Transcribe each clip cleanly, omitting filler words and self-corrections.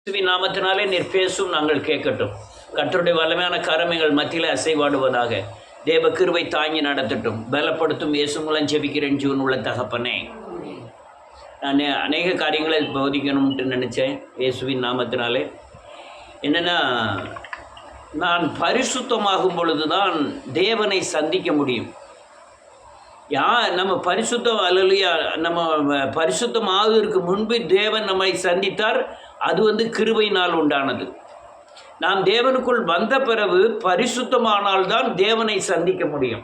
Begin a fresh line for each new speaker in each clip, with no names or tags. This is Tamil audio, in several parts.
இயேசுவின் நாமத்தினாலே நீர் பேசும் நாங்கள் கேட்கட்டும். கர்த்தருடைய வல்லமையான கரம் எங்கள் மத்தியில் அசைவாடுவதாக. தேவ கிருபை தாங்கி நடத்தட்டும், பலப்படுத்தும். இயேசு மூலம் ஜெபிக்கிறேன் ஜீவன் உள்ள தகப்பனே. நான் அநேக காரியங்களை போதிக்கணும்ட்டு நினச்சேன் இயேசுவின் நாமத்தினாலே. என்னென்னா, நான் பரிசுத்தமாகும் பொழுது தான் தேவனை சந்திக்க முடியும். நம்ம பரிசுத்தம் அல்லையா, நம்ம பரிசுத்தமாவதற்கு முன்பு தேவன் நம்மை சந்தித்தார். அது கிருபையினால் உண்டானது. நாம் தேவனுக்குள் வந்த பிறகு பரிசுத்தமானால்தான் தேவனை சந்திக்க முடியும்.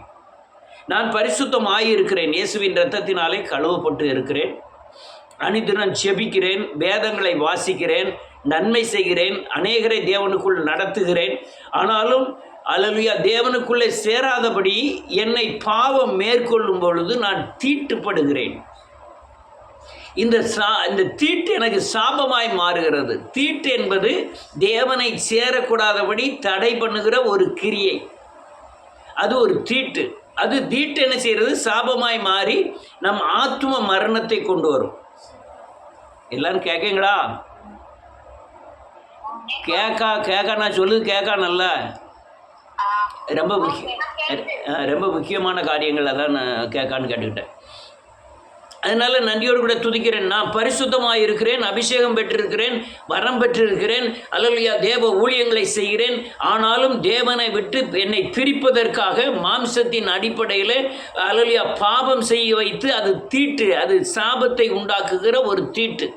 நான் பரிசுத்தமாயிருக்கிறேன், இயேசுவின் இரத்தத்தினாலே கழுவப்பட்டு இருக்கிறேன். அனிதினம் செபிக்கிறேன், வேதங்களை வாசிக்கிறேன், நன்மை செய்கிறேன், அநேகரை தேவனுக்குள் நடத்துகிறேன். ஆனாலும் அல்லேலூயா, தேவனுக்குள்ளே சேராதபடி என்னை பாவம் மேற்கொள்ளும் பொழுது நான் தீட்டுப்படுகிறேன். இந்த தீட்டு எனக்கு சாபமாய் மாறுகிறது. தீட்டு என்பது தேவனை சேரக்கூடாதபடி தடை பண்ணுகிற ஒரு கிரியை. அது ஒரு தீட்டு. அது தீட்டு என்ன செய்கிறது? சாபமாய் மாறி நம் ஆத்தும மரணத்தை கொண்டு வரும். எல்லாரும் கேட்குங்களா? கேட்கா நான் சொல்லுது கேட்கா நல்லா. ரொம்ப முக்கியமான காரியங்கள் அதான் நான் கேட்கான்னு கேட்டுக்கிட்டேன். அதனால் நன்றியோடு கூட துதிக்கிறேன். நான் பரிசுத்தமாக இருக்கிறேன், அபிஷேகம் பெற்றிருக்கிறேன், வரம் பெற்றிருக்கிறேன், அல்லேலூயா, தேவ ஊழியங்களை செய்கிறேன். ஆனாலும் தேவனை விட்டு என்னை பிரிப்பதற்காக மாம்சத்தின் அடிப்படையில் அல்லேலூயா பாவம் செய்ய வைத்து அது தீட்டு, அது சாபத்தை உண்டாக்குகிற ஒரு தீட்டு.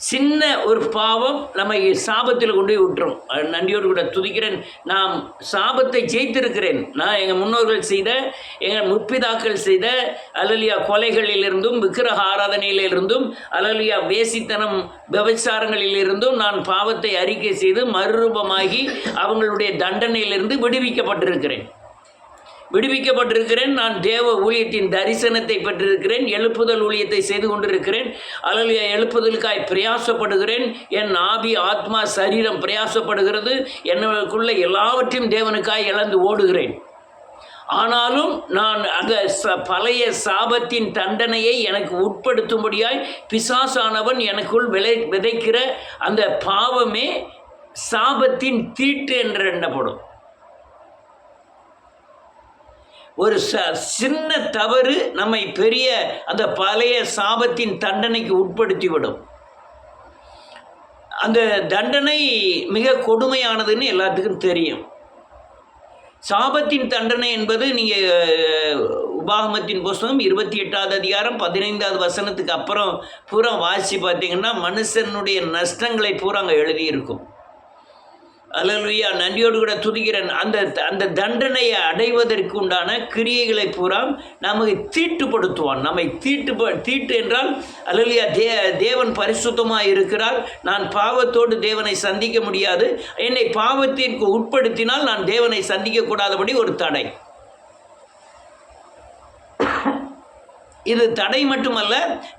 சின்ன ஒரு பாவம் நம்மை சாபத்தில் கொண்டு போய் விட்டுரும். நன்றியோடு கூட துதிக்கிறேன். நாம் சாபத்தை ஜெயித்திருக்கிறேன். நான் எங்கள் முன்னோர்கள் செய்த, எங்கள் முற்பிதாக்கள் செய்த அல்லேலூயா கொலைகளிலிருந்தும், விக்கிரக ஆராதனையிலிருந்தும், அல்லேலூயா வேசித்தனம் விபச்சாரங்களிலிருந்தும் நான் பாவத்தை அறிக்கை செய்து மறுரூபமாகி அவங்களுடைய தண்டனையிலிருந்து விடுவிக்கப்பட்டிருக்கிறேன். நான் தேவ ஊழியத்தின் தரிசனத்தை பெற்றிருக்கிறேன். எழுப்புதல் ஊழியத்தை செய்து கொண்டிருக்கிறேன். அல்லேலூயா, எழுப்புதலுக்காய் பிரயாசப்படுகிறேன். என் ஆவி, ஆத்மா, சரீரம் பிரயாசப்படுகிறது. எனக்குள்ள எல்லாவற்றையும் தேவனுக்காய் இழந்து ஓடுகிறேன். ஆனாலும் நான் அந்த பழைய சாபத்தின் தண்டனையை எனக்கு உட்படுத்தும்படியாய் பிசாசானவன் எனக்குள் விதைக்கிற அந்த பாவமே சாபத்தின் தீட்டு என்று எண்ணப்படும். ஒரு சின்ன தவறு நம்மை பெரிய அந்த பழைய சாபத்தின் தண்டனைக்கு உட்படுத்திவிடும். அந்த தண்டனை மிக கொடுமையானதுன்னு எல்லாத்துக்கும் தெரியும். சாபத்தின் தண்டனை என்பது நீங்கள் உபாகமத்தின் புஸ்தகம் 28வது அதிகாரம் 15வது வசனத்துக்கு அப்புறம் பூரா வாசி பார்த்தீங்கன்னா மனுஷனுடைய நஷ்டங்களை பூரா அங்கே எழுதியிருக்கும். அல்லேலூயா, நன்றியோடு கூட துதிக்கிறேன். அந்த தண்டனையை அடைவதற்கு உண்டான கிரியைகளை பூரா நமக்கு தீட்டுப்படுத்துவான். நம்மை தீட்டு என்றால் அல்லேலூயா, தேவன் பரிசுத்தமாக இருக்கிறார். நான் பாவத்தோடு தேவனை சந்திக்க முடியாது. என்னை பாவத்திற்கு உட்படுத்தினால் நான் தேவனை சந்திக்கக்கூடாதபடி ஒரு தடை. இது தடை மட்டுமல்ல,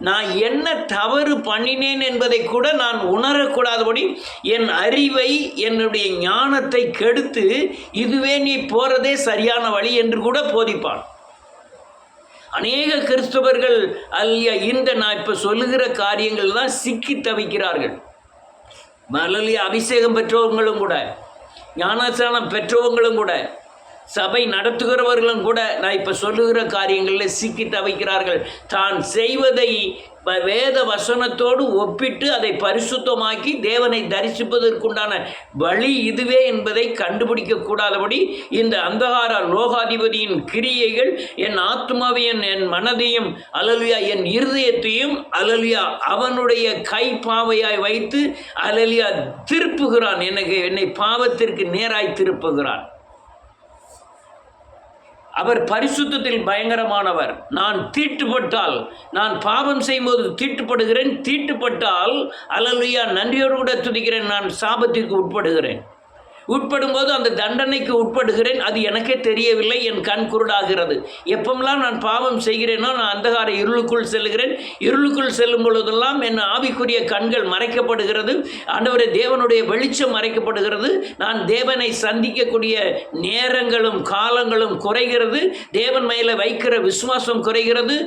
நான் என்ன தவறு பண்ணினேன் என்பதை கூட நான் உணரக்கூடாதபடி என் அறிவை, என்னுடைய ஞானத்தை கெடுத்து இதுவே நீ போகிறதே சரியான வழி என்று கூட போதிப்பான். அநேக கிறிஸ்தவர்கள் அல்லையா, நான் இப்போ சொல்லுகிற காரியங்கள் தான் சிக்கி தவிக்கிறார்கள். மலலிய அபிஷேகம் பெற்றவங்களும் கூட, ஞானஸ்நானம் பெற்றவங்களும் கூட, சபை நடத்துகிறவர்களும் கூட நான் இப்போ சொல்லுகிற காரியங்களில் சிக்கி தவிக்கிறார்கள். தான் செய்வதை வேத வசனத்தோடு ஒப்பிட்டு அதை பரிசுத்தமாக்கி தேவனை தரிசிப்பதற்குண்டான வழி இதுவே என்பதை கண்டுபிடிக்கக்கூடாதபடி இந்த அந்தகார லோகாதிபதியின் கிரியைகள் என் ஆத்மாவையும் என் மனதையும் அல்லேலூயா என் இருதயத்தையும் அல்லேலூயா அவனுடைய கைப்பாவையாய் வைத்து அல்லேலூயா திருப்புகிறான். என்னை பாவத்திற்கு நேராய் திருப்புகிறான். அவர் பரிசுத்தத்தில் பயங்கரமானவர். நான் தீட்டுப்பட்டால், நான் பாவம் செய்யும்போது தீட்டுப்படுகிறேன். தீட்டுப்பட்டால் அல்லேலூயா, நன்றியோடு கூட துதிக்கிறேன், நான் சாபத்திற்கு உட்படும்போது அந்த தண்டனைக்கு உட்படுகிறேன். அது எனக்கே தெரியவில்லை, என் கண் குருடாகிறது. எப்பமெல்லாம் நான் பாவம் செய்கிறேனோ நான் அந்தகார இருளுக்குள் செல்கிறேன். இருளுக்குள் செல்லும் பொழுதெல்லாம் என் ஆவிக்குரிய கண்கள் மறைக்கப்படுகிறது. ஆண்டவரே, தேவனுடைய வெளிச்சம் மறைக்கப்படுகிறது. நான் தேவனை சந்திக்கக்கூடிய நேரங்களும் காலங்களும் குறைகிறது. தேவன் மேலே வைக்கிற விசுவாசம் குறைகிறது.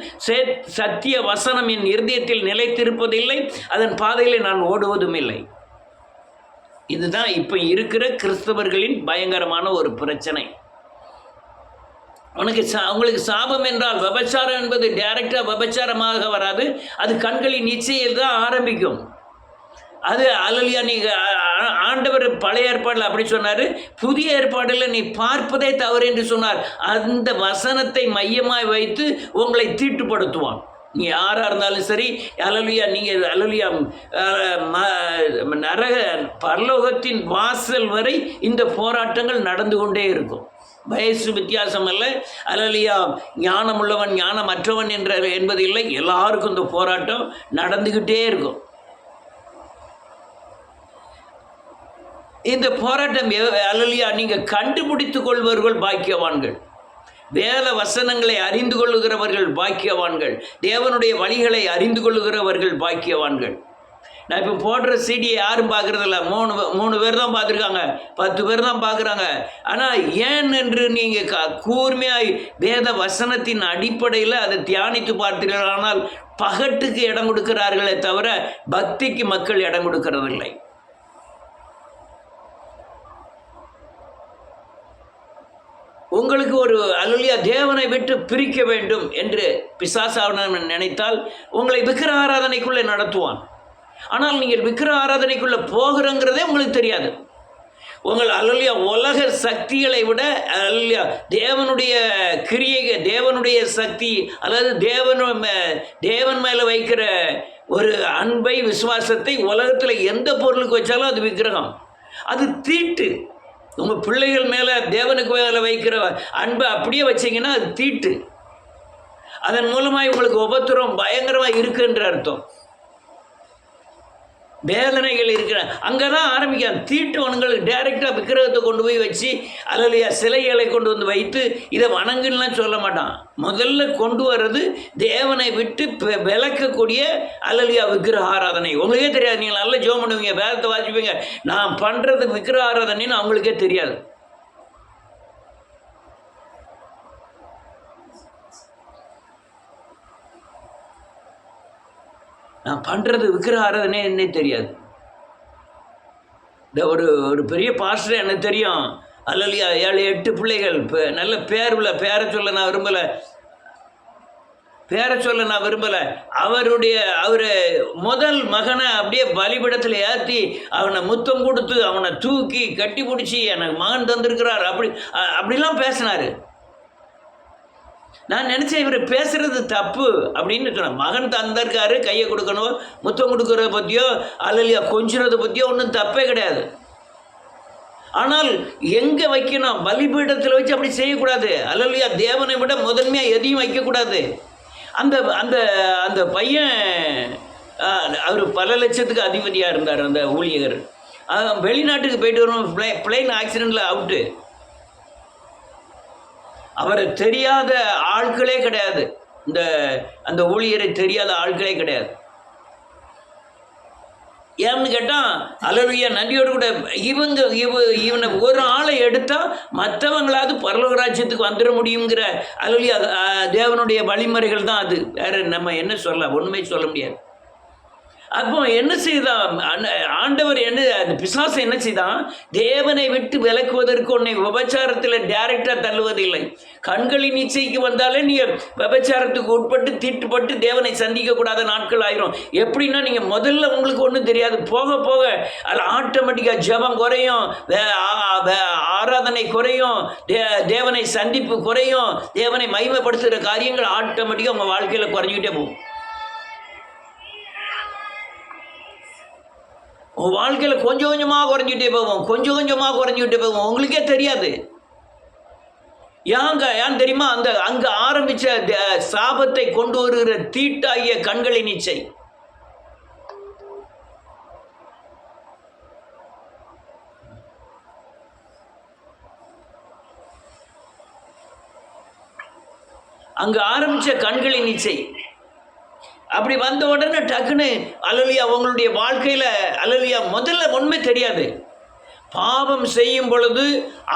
சத்திய வசனம் என் இருதயத்தில் நிலைத்திருப்பதில்லை. அதன் பாதையில் நான் ஓடுவதும் இல்லை. இதுதான் இப்போ இருக்கிற கிறிஸ்தவர்களின் பயங்கரமான ஒரு பிரச்சனை. உங்களுக்கு சாபம் என்றால் விபச்சாரம் என்பது டைரக்டாக விபச்சாரமாக வராது, அது கண்களின் இச்சையில் தான் ஆரம்பிக்கும். அது அல்லையா, நீங்கள் ஆண்டவர் பழைய ஏற்பாடில் அப்படி சொன்னார், புதிய ஏற்பாடில் நீ பார்ப்பதே தவறு என்று சொன்னார். அந்த வசனத்தை மையமாய் வைத்து உங்களை தீட்டுப்படுத்துவான். நீ யாராக இருந்தாலும் சரி, அல்லையா, நீங்கள் அல்லையா நரக பரலோகத்தின் வாசல் வரை இந்த போராட்டங்கள் நடந்து கொண்டே இருக்கும். வயசு வித்தியாசம் அல்ல, அல்லையா, ஞானம் உள்ளவன் ஞானமற்றவன் என்பது இல்லை, எல்லாருக்கும் இந்த போராட்டம் நடந்துக்கிட்டே இருக்கும். இந்த போராட்டம் அல்லையா, நீங்கள் கண்டுபிடித்து கொள்வர்கள் பாக்கியவான்கள், வேத வசனங்களை அறிந்து கொள்ளுகிறவர்கள் பாக்கியவான்கள், தேவனுடைய வழிகளை அறிந்து கொள்ளுகிறவர்கள் பாக்கியவான்கள். நான் இப்போ போடுற சிடியை யாரும் பார்க்குறதில்ல, மூணு பேர் தான் பார்த்துருக்காங்க, 10 பேர் தான் பார்க்குறாங்க. ஆனால் ஏன் என்று நீங்கள் கூர்மையாய் வேத வசனத்தின் அடிப்படையில் அதை தியானித்து பார்த்தீர்களானால் பகட்டுக்கு இடம் கொடுக்கிறார்களே தவிர பக்திக்கு மக்கள் இடம் கொடுக்கறதில்லை. உங்களுக்கு ஒரு அல்லையா தேவனை விட்டு பிரிக்க வேண்டும் என்று பிசாசானவன் நினைத்தால் உங்களை விக்கிர ஆராதனைக்குள்ளே நடத்துவான். ஆனால் நீங்கள் விக்கிர ஆராதனைக்குள்ளே போகிறங்கிறதே உங்களுக்கு தெரியாது. உங்கள் அல்லையா உலக சக்திகளை விட அல்லையா தேவனுடைய கிரியைக, தேவனுடைய சக்தி, அதாவது தேவன் மேலே வைக்கிற ஒரு அன்பை விசுவாசத்தை உலகத்தில் எந்த பொருளுக்கு வச்சாலும் அது விக்கிரகம், அது தீட்டு. உங்கள் பிள்ளைகள் மேலே தேவனுக்கு மேலே வைக்கிற அன்பை அப்படியே வச்சிங்கன்னா அது தீட்டு. அதன் மூலமாக உங்களுக்கு உபத்திரம் பயங்கரமாக இருக்குன்ற அர்த்தம். வேதனைகள் இருக்கிற அங்கே தான் ஆரம்பிக்காது. தீட்டுவன்களுக்கு டைரெக்டாக விக்கிரகத்தை கொண்டு போய் வச்சு அல்லையா சிலைகளை கொண்டு வந்து வைத்து இதை வணங்குலாம் சொல்ல மாட்டான். முதல்ல கொண்டு வர்றது தேவனை விட்டு விளக்கக்கூடிய அல்லையா விக்கிரக ஆராதனை. உங்களுக்கே தெரியாது, நீங்கள் நல்லா ஜோம் பண்ணுவீங்க, வேதத்தை வாசிப்பீங்க, நான் பண்ணுறது விக்கிரக ஆராதனைன்னு அவங்களுக்கே தெரியாது. நான் பண்ணுறது விக்கிரக ஆராதனை என்ன தெரியாது. இந்த ஒரு பெரிய பாஸ்டர் எனக்கு தெரியும், அல்லையா 7-8 பிள்ளைகள், நல்ல பேர் உள்ள, பேரை சொல்ல நான் விரும்பலை. அவர் முதல் மகனை அப்படியே பலிபீடத்தில் ஏற்றி அவனை முத்தம் கொடுத்து அவனை தூக்கி கட்டி பிடிச்சி எனக்கு மகன் தந்திருக்கிறார் அப்படிலாம் பேசினார். நான் நினச்சேன் இவர் பேசுகிறது தப்பு அப்படின்னு சொன்னேன். மகன் தந்திருக்காரு, கையை கொடுக்கணும், முத்தம் கொடுக்குறத பற்றியோ அல்லையா கொஞ்சிறதை பற்றியோ ஒன்றும் தப்பே கிடையாது. ஆனால் எங்கே வைக்கணும்? பலிபீடத்தில் வச்சு அப்படி செய்யக்கூடாது. அல்லையா தேவனை விட முதன்மையாக எதையும் வைக்கக்கூடாது. அந்த அந்த அந்த பையன் அவர் பல லட்சத்துக்கு அதிபதியாக இருந்தார். அந்த ஊழியர் வெளிநாட்டுக்கு போயிட்டு வரும், பிளேன் ஆக்சிடெண்ட்டில் அவுட்டு. அவரை தெரியாத ஆட்களே கிடையாது, அந்த ஊழியரை தெரியாத ஆட்களே கிடையாது. ஏன்னு கேட்டால் அல்லையா நன்றியோடு கூட இவனை ஒரு ஆளை எடுத்தால் மற்றவங்களாவது பரலோக ராஜ்யத்துக்கு வந்துட முடியுங்கிற அல்லையா தேவனுடைய வழிமுறைகள் தான் அது. வேறு நம்ம என்ன சொல்ல, ஒன்றுமே சொல்ல முடியாது. அப்போ என்ன செய்தான் ஆண்டவர், அந்த பிசாசு என்ன செய்தான்? தேவனை விட்டு விலக்குவதற்கு உன்னை விபச்சாரத்தில் டைரக்டாக தள்ளுவதில்லை. கண்களின் இச்சைக்கு வந்தாலே நீங்கள் விபச்சாரத்துக்கு உட்பட்டு தீட்டுப்பட்டு தேவனை சந்திக்கக்கூடாத நாட்கள் ஆயிரும். எப்படின்னா நீங்கள் முதல்ல உங்களுக்கு ஒன்றும் தெரியாது, போக போக அது ஆட்டோமேட்டிக்காக ஜெபம் குறையும், ஆராதனை குறையும், தேவனை சந்திப்பு குறையும், தேவனை மகிமைப்படுத்துகிற காரியங்கள் ஆட்டோமேட்டிக்காக உங்கள் வாழ்க்கையில் குறைஞ்சிக்கிட்டே போகும். உங்கள் வாழ்க்கையில் கொஞ்சம் கொஞ்சமாக குறைஞ்சிக்கிட்டே போகும், உங்களுக்கே தெரியாது. ஏன் தெரியுமா? அங்கே ஆரம்பித்த சாபத்தை கொண்டு வருகிற தீட்டாகிய கண்களின் இச்சை. அங்கே ஆரம்பித்த கண்களின் இச்சை அப்படி வந்த உடனே டக்குன்னு அல்லையா உங்களுடைய வாழ்க்கையில் அல்லையா முதல்ல ஒன்றுமே தெரியாது. பாவம் செய்யும் பொழுது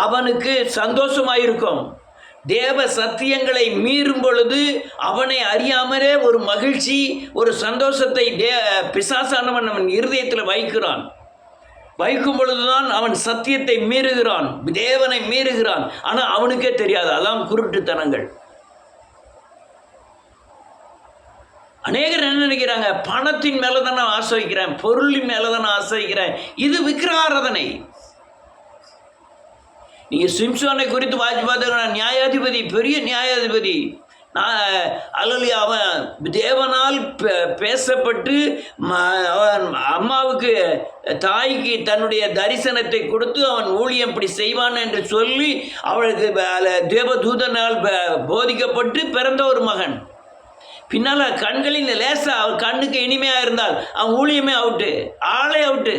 அவனுக்கு சந்தோஷமாயிருக்கும். தேவ சத்தியங்களை மீறும் பொழுது அவனை அறியாமலே ஒரு மகிழ்ச்சி, ஒரு சந்தோஷத்தை பிசாசானவன் அவன் இருதயத்தில் வைக்கிறான். வைக்கும் பொழுதுதான் அவன் சத்தியத்தை மீறுகிறான், தேவனை மீறுகிறான். ஆனால் அவனுக்கே தெரியாது. அதான் குருட்டுத்தனங்கள். அநேகர் என்ன நினைக்கிறாங்க, பணத்தின் மேலே தான் நான் ஆசை வைக்கிறேன், பொருளின் மேலே தான் நான் ஆசை வைக்கிறேன். இது விக்கிரகாராதனை. நீங்கள் சிம்சோனை குறித்து வாசி பார்த்தீங்கன்னா, நியாயாதிபதி, பெரிய நியாயாதிபதி. அல்லது அவன் தேவனால் பேசப்பட்டு அவன் அம்மாவுக்கு, தாய்க்கு தன்னுடைய தரிசனத்தை கொடுத்து அவன் ஊழியம் இப்படி செய்வான் என்று சொல்லி அவளுக்கு தேவதூதனால் போதிக்கப்பட்டு பிறந்த ஒரு மகன். பின்னால் கண்களின் லேசா அவன் கண்ணுக்கு இனிமையாக இருந்தால் அவன் ஊழியமே அவுட்டு, ஆளே அவுட்டு.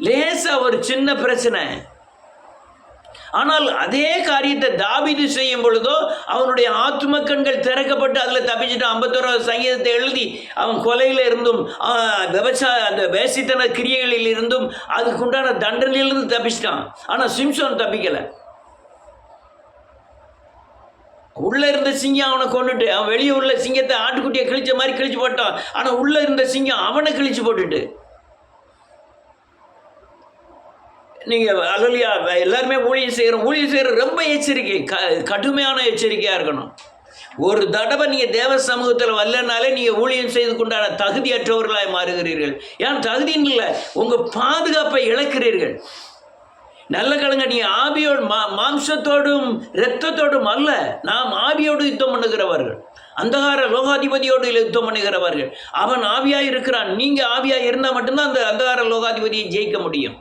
லேசா ஒரு சின்ன பிரச்சனை. ஆனால் அதே காரியத்தை தாவீது செய்யும் பொழுதோ அவனுடைய ஆத்தும கண்கள் திறக்கப்பட்டு அதில் தப்பிச்சுட்டு 51வது சங்கீதத்தை எழுதி அவன் கொலையில் இருந்தும் அந்த வேசித்தன கிரியைகளில் இருந்தும் அதுக்குண்டான தண்டனையிலிருந்து தப்பிச்சிட்டான். ஆனால் சிம்சோன் தப்பிக்கலை. உள்ளே இருந்த சிங்கம் அவனை கொண்டுட்டு, அவன் வெளியே உள்ள சிங்கத்தை ஆட்டுக்குட்டியை கிழிச்ச மாதிரி கிழிச்சு போட்டான். ஆனால் உள்ளே இருந்த சிங்கம் அவனை கிழிச்சு போட்டுட்டு. நீங்கள் அல்லையா, எல்லாருமே ஊழியம் செய்கிற ரொம்ப எச்சரிக்கை, கடுமையான எச்சரிக்கையாக இருக்கணும். ஒரு தடவை நீங்கள் தேவ சமூகத்தில் வரலனாலே நீங்கள் ஊழியம் செய்து கொண்டான தகுதியற்றவர்களாய் மாறுகிறீர்கள். ஏன் தகுதின்னு இல்லை, உங்கள் பாதுகாப்பை இழக்கிறீர்கள். நல்ல கலங்க, நீ ஆவியோடு மாம்சத்தோடும் இரத்தத்தோடும் அல்ல, நாம் ஆவியோடு யுத்தம் பண்ணுகிறவர்கள், அந்தகார லோகாதிபதியோடு யுத்தம் பண்ணுகிறவர்கள். அவன் ஆவியாக இருக்கிறான். நீங்கள் ஆவியாக இருந்தால் மட்டும்தான் அந்த அந்தகார லோகாதிபதியை ஜெயிக்க முடியும்.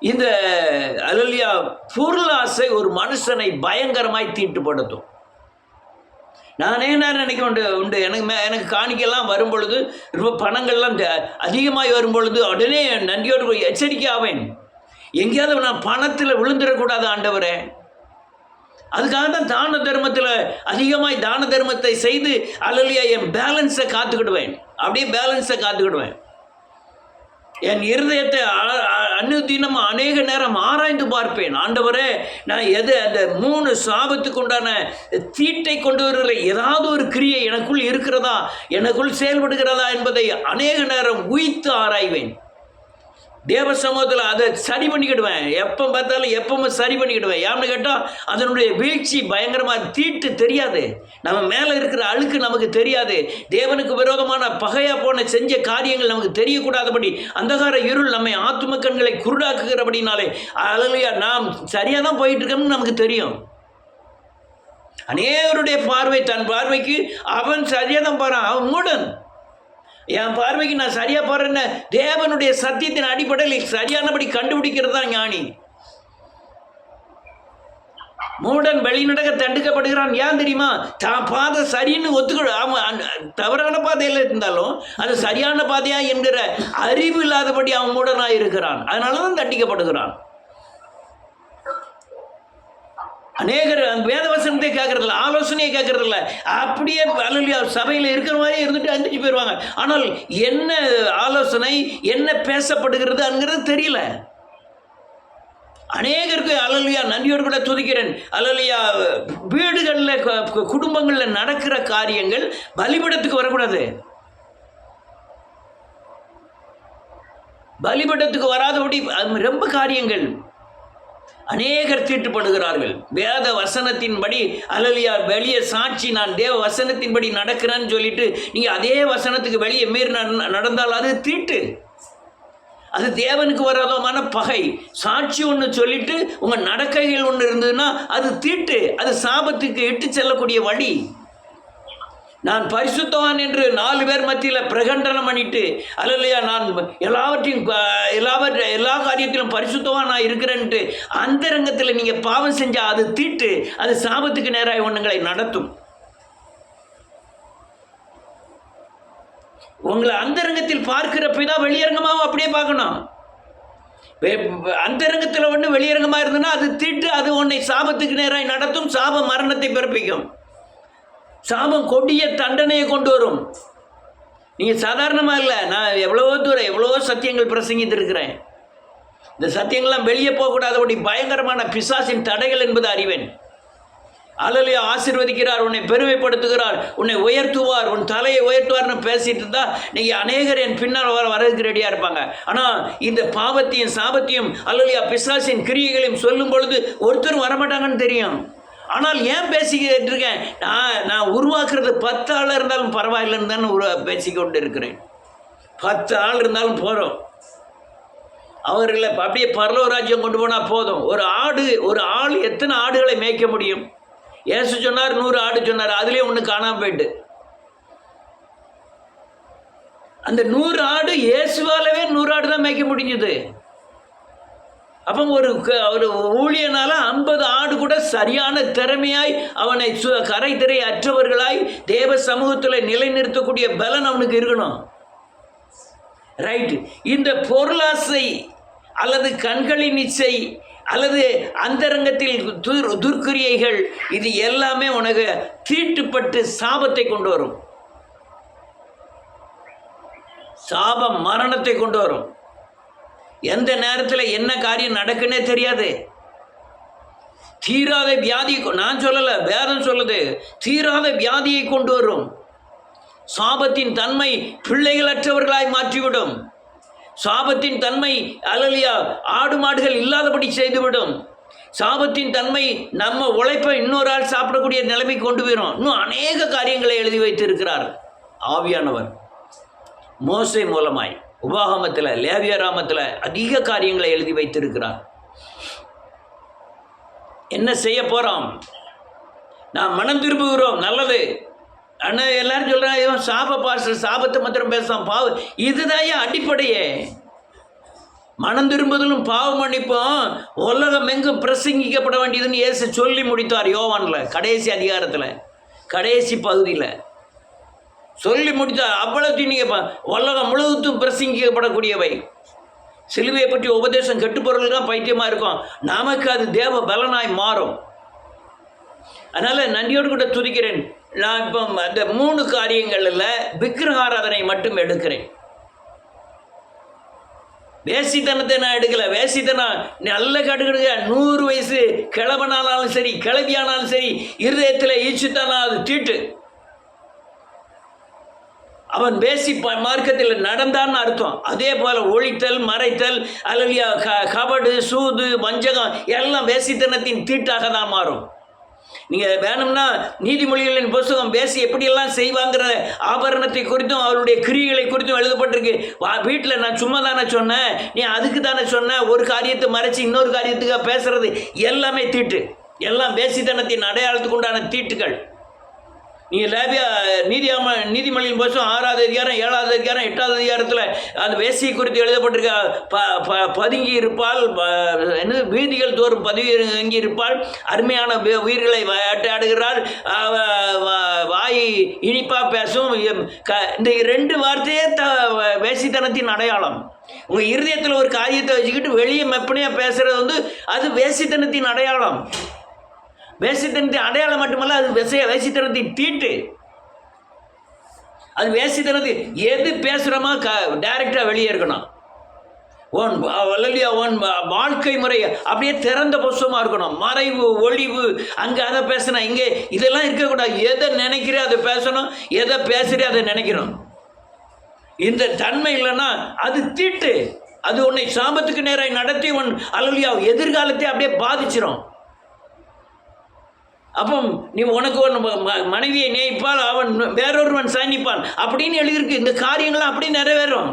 இந்த அல்லேலூயா பொருளாசை ஒரு மனுஷனை பயங்கரமாய் தீட்டுப்படுத்தும். நான் நினைக்க உண்டு எனக்கு காணிக்கெல்லாம் வரும் பொழுது, ரொம்ப பணங்கள்லாம் அதிகமாக வரும் பொழுது உடனே நன்றியோடு எச்சரிக்கை ஆவேன். எங்கேயாவது நான் பணத்தில் விழுந்துடக்கூடாது ஆண்டவரே. அதுக்காக தான் தான தர்மத்தில் அதிகமாக தான தர்மத்தை செய்து அல்லேலூயா என் பேலன்ஸை காத்துக்கிடுவேன். அப்படியே பேலன்ஸை காத்துக்கிடுவேன். என் இருதயத்தை அனுதினம் அநேக நேரம் ஆராய்ந்து பார்ப்பேன். ஆண்டவரே, நான் அந்த 3 சாபத்துக்கு உண்டான தீட்டை கொண்டு வருகிற ஏதாவது ஒரு கிரியை எனக்குள் இருக்கிறதா, எனக்குள் செயல்படுகிறதா என்பதை அநேக நேரம் உய்த்து ஆராய்வேன். தேவ சமூகத்தில் அதை சரி பண்ணிக்கிடுவேன். எப்போ பார்த்தாலும் எப்பவும் சரி பண்ணிக்கிடுவேன். ஏன்னு கேட்டால் அதனுடைய வீழ்ச்சி பயங்கரமாக தீட்டு தெரியாது. நம்ம மேலே இருக்கிற அழுக்கு நமக்கு தெரியாது. தேவனுக்கு விரோதமான பகையாக போன செஞ்ச காரியங்கள் நமக்கு தெரியக்கூடாதபடி அந்தகார இருள் நம்மை ஆத்தும கண்களை குருடாக்குகிறபடினாலே அல்லேலூயா நாம் சரியாக தான் போயிட்டு இருக்கோம்னு நமக்கு தெரியும். அநேகருடைய பார்வை தன் பார்வைக்கு அவன் சரியாக தான் போகிறான், அவன் மூடன். என் பார்வைக்கு நான் சரியாக போகிறேன்னு தேவனுடைய சத்தியத்தின் அடிப்படையில் சரியானபடி கண்டுபிடிக்கிறது தான் ஞானி. மூடன் வெளிநடக்க தண்டுக்கப்படுகிறான். ஏன் தெரியுமா? தான் பாதை சரின்னு ஒத்துக்கிடு. அவன் தவறான பாதையில் இருந்தாலும் அது சரியான பாதையா என்கிற அறிவு இல்லாதபடி அவன் மூடனாக இருக்கிறான். அதனால தான் தண்டிக்கப்படுகிறான். அநேகர் வேதவசனத்தை கேட்கறதில்ல, ஆலோசனையை கேட்கறதில்ல. அப்படியே அல்லேலூயா சபையில் இருக்கிற மாதிரி இருந்துட்டு அந்திச்சு போயிடுவாங்க. ஆனால் என்ன ஆலோசனை, என்ன பேசப்படுகிறதுங்கிறது தெரியல. அநேகருக்கு அல்லேலூயா நன்றியோடு கூட துதிக்கிறேன். அல்லேலூயா வீடுகளில் குடும்பங்களில் நடக்கிற காரியங்கள் பலிபீடத்துக்கு வரக்கூடாது. பலிபீடத்துக்கு வராதபடி ரொம்ப காரியங்கள் அநேகர் தீட்டுப்படுகிறார்கள். வேத வசனத்தின்படி அல்லேலூயா வெளியே சாட்சி, நான் தேவ வசனத்தின்படி நடக்கிறேன்னு சொல்லிட்டு நீங்கள் அதே வசனத்துக்கு வெளியே மீறி நடந்தால் அது தீட்டு. அது தேவனுக்கு வராதமான பகை. சாட்சி ஒன்று சொல்லிட்டு உங்கள் நடக்கைகள் ஒன்று இருந்ததுன்னா அது தீட்டு. அது சாபத்துக்கு இட்டு செல்லக்கூடிய வழி. நான் பரிசுத்தவான் என்று 4 பேர் மத்தியில் பிரகண்டனம் பண்ணிட்டு அல்லேலூயா நான் எல்லா காரியத்திலும் பரிசுத்தவான் நான் இருக்கிறேன்ட்டு அந்த ரங்கத்தில் நீங்கள் பாவம் செஞ்சால் அது தீட்டு. அது சாபத்துக்கு நேராக ஒன்றுங்களை நடத்தும். உங்களை அந்த ரங்கத்தில் பார்க்கிறப்பதான் வெளியரங்கமாகவும் அப்படியே பார்க்கணும். அந்த ரங்கத்தில் ஒன்று வெளியரங்கமாக இருந்ததுன்னா அது தீட்டு. அது உன்னை சாபத்துக்கு நேராக நடத்தும். சாப மரணத்தை பிறப்பிக்கும். சாபம் கொடிய தண்டனையை கொண்டு வரும். நீங்கள் சாதாரணமாக இல்லை, நான் எவ்வளவோ சத்தியங்கள் பிரசங்கித்திருக்கிறேன். இந்த சத்தியங்கள்லாம் வெளியே போகக்கூடாதபடி பயங்கரமான பிசாசின் தடைகள் என்பது அறிவேன். அல்லேலூயா, ஆசீர்வதிக்கிறார், உன்னை பெருமைப்படுத்துகிறார், உன்னை உயர்த்துவார், உன் தலையை உயர்த்துவார்னு பேசிட்டு இருந்தா நீங்க அநேகர் என் பின்னால் வரதுக்கு ரெடியா இருப்பாங்க. ஆனா இந்த பாவத்தையும் சாபத்தையும் அல்லேலூயா பிசாசின் கிரியைகளையும் சொல்லும் பொழுது ஒருத்தரும் வரமாட்டாங்கன்னு தெரியும். ஆனால் ஏன் பேசிக்கிட்டு இருக்கேன்? நான் உருவாக்குறது 10 ஆள் இருந்தாலும் பரவாயில்லைன்னு தானே பேசிக்கொண்டு இருக்கிறேன். 10 ஆள் இருந்தாலும் போகிறோம். அவர்களை அப்படியே பரலோக ராஜ்யம் கொண்டு போனால் போதும். ஒரு ஆள் எத்தனை ஆடுகளை மேய்க்க முடியும்? இயேசு சொன்னார் 100 ஆடு சொன்னார், அதுலேயே ஒன்று காணாமல் போயிட்டு. அந்த 100 ஆடு இயேசுவாலவே 100 ஆடு தான் மேய்க்க முடிஞ்சது. அப்போ ஒரு ஊழியனால 50 ஆடு கூட சரியான திறமையாய் அவனை கரை திரை அற்றவர்களாய் தேவ சமூகத்தில் நிலைநிறுத்தக்கூடிய பலன் அவனுக்கு இருக்கணும். ரைட். இந்த பொருளாசை அல்லது கண்களின் இச்சை அல்லது அந்தரங்கத்தில் துர்க்கிரியைகள் இது எல்லாமே உனக்கு தீட்டுப்பட்டு சாபத்தை கொண்டு வரும். சாபம் மரணத்தை கொண்டு வரும். எந்த நேரத்தில் என்ன காரியம் நடக்குன்னே தெரியாது. தீராத வியாதி, நான் சொல்லலை, வேதம் சொல்லுது, தீராத வியாதியை கொண்டு வரும். சாபத்தின் தன்மை பிள்ளைகளற்றவர்களாய் மாற்றிவிடும். சாபத்தின் தன்மை அல்லேலூயா ஆடு மாடுகள் இல்லாதபடி செய்துவிடும். சாபத்தின் தன்மை நம்ம உழைப்பை இன்னொரு ஆள் சாப்பிடக்கூடிய நிலைமைக்கு கொண்டு போயிடும். இன்னும் அநேக காரியங்களை எழுதி வைத்திருக்கிறார் ஆவியானவர் மோசே மூலமாய். உபாகமத்தில் லேவியராமத்தில் அதிக காரியங்களை எழுதி வைத்திருக்கிறார். என்ன செய்ய போகிறோம்? நான் மனம் திரும்புகிறோம், நல்லது. ஆனால் எல்லாரும் சொல்கிறாங்க, இவன் பாஸ்டர் சாபத்தை மாத்திரம் பேசாம பாவம். இதுதான் அடிப்படையே. மனம் திரும்புதலும் பாவ மன்னிப்பும் உலகம் எங்கும் பிரசங்கிக்கப்பட வேண்டியதுன்னு இயேசு சொல்லி முடித்தார் யோவானில், கடைசி அதிகாரத்தில், கடைசி பகுதியில் சொல்லி முடித்தார். அவ்வளவு நீங்கள் உலகம் முழுவதும் பிரசங்கிக்கப்படக்கூடியவை. சிலுவையை பற்றி உபதேசம் கெட்டுப்பொருள் தான் பைத்தியமாக இருக்கும். நமக்கு அது தேவ பலனாய் மாறும். அதனால் நன்றியோடு கூட துதிக்கிறேன். நான் இப்போ அந்த 3 காரியங்களில் விக்கிரகாராதனை மட்டும் எடுக்கிறேன். வேசித்தனத்தை நான் எடுக்கலை. வேசித்தனம் நல்ல கடுகடுக 100 வயசு கிழவனானாலும் சரி, கிழவியானாலும் சரி, இருதயத்தில் ஈச்சுத்தானா அது தீட்டு. அவன் வேசி மார்க்கத்தில் நடந்தான்னு அர்த்தம். அதே போல் ஒழித்தல், மறைத்தல், அல்லையா கபடு, சூது, வஞ்சகம் எல்லாம் வேசித்தனத்தின் தீட்டாக தான் மாறும். நீங்கள் வேணும்னா நீதிமொழிகளின் புஸ்தகம் வேசி எப்படியெல்லாம் செய்வாங்கிற ஆபரணத்தை குறித்தும் அவருடைய கிரியைகளை குறித்தும் எழுதப்பட்டிருக்கு. வீட்டில் நான் சும்மா தானே சொன்னேன், நீ அதுக்கு தானே சொன்ன, ஒரு காரியத்தை மறைச்சி இன்னொரு காரியத்துக்காக பேசுறது எல்லாமே தீட்டு. எல்லாம் வேசித்தனத்தின் அடையாளத்துக்கு உண்டான தீட்டுகள். நீங்கள் நீதிமொழியின் புஸ்தகம் 6வது அதிகாரம், 7வது அதிகாரம், 8வது அதிகாரத்தில் அந்த வேசியை குறித்து எழுதப்பட்டிருக்க. பதுங்கி இருப்பாள், வீதிகள் தோறும் பதுங்கி இருப்பாள், அருமையான உயிர்களை வேட்டையாடுகிறாள், வாய் இனிப்பா பேசும். இந்த 2 வார்த்தையே வேசித்தனத்தின் அடையாளம். உங்கள் இருதயத்தில் ஒரு காரியத்தை வச்சுக்கிட்டு வெளியே மெப்பனையாக பேசுகிறது அது வேசித்தனத்தின் அடையாளம். வேசித்தனத்தின் அடையாளம் மட்டுமல்ல, அது வேசித்தனத்தின் தீட்டு. அது வேசித்தனத்து எது பேசுகிறோமா டைரெக்டாக வெளியே இருக்கணும். ஒன் வாழ்க்கை முறை அப்படியே திறந்த புஸ்தகமாக இருக்கணும். மறைவு, ஒளிவு, அங்கே அதை பேசணும், இங்கே இதெல்லாம் இருக்கக்கூடாது. எதை நினைக்கிறே அதை பேசணும், எதை பேசுகிறே அதை நினைக்கிறோம். இந்த தன்மை இல்லைன்னா அது தீட்டு. அது உன்னை சாபத்துக்கு நேராக நடத்தி அல்லையா எதிர்காலத்தை அப்படியே பாதிச்சிடும். அப்போ நீ உனக்கு மனைவியை நேய்ப்பால், அவன் வேறொருவன் சாணிப்பான் அப்படின்னு எழுதியிருக்கு. இந்த காரியங்கள்லாம் அப்படி நிறைவேறும்.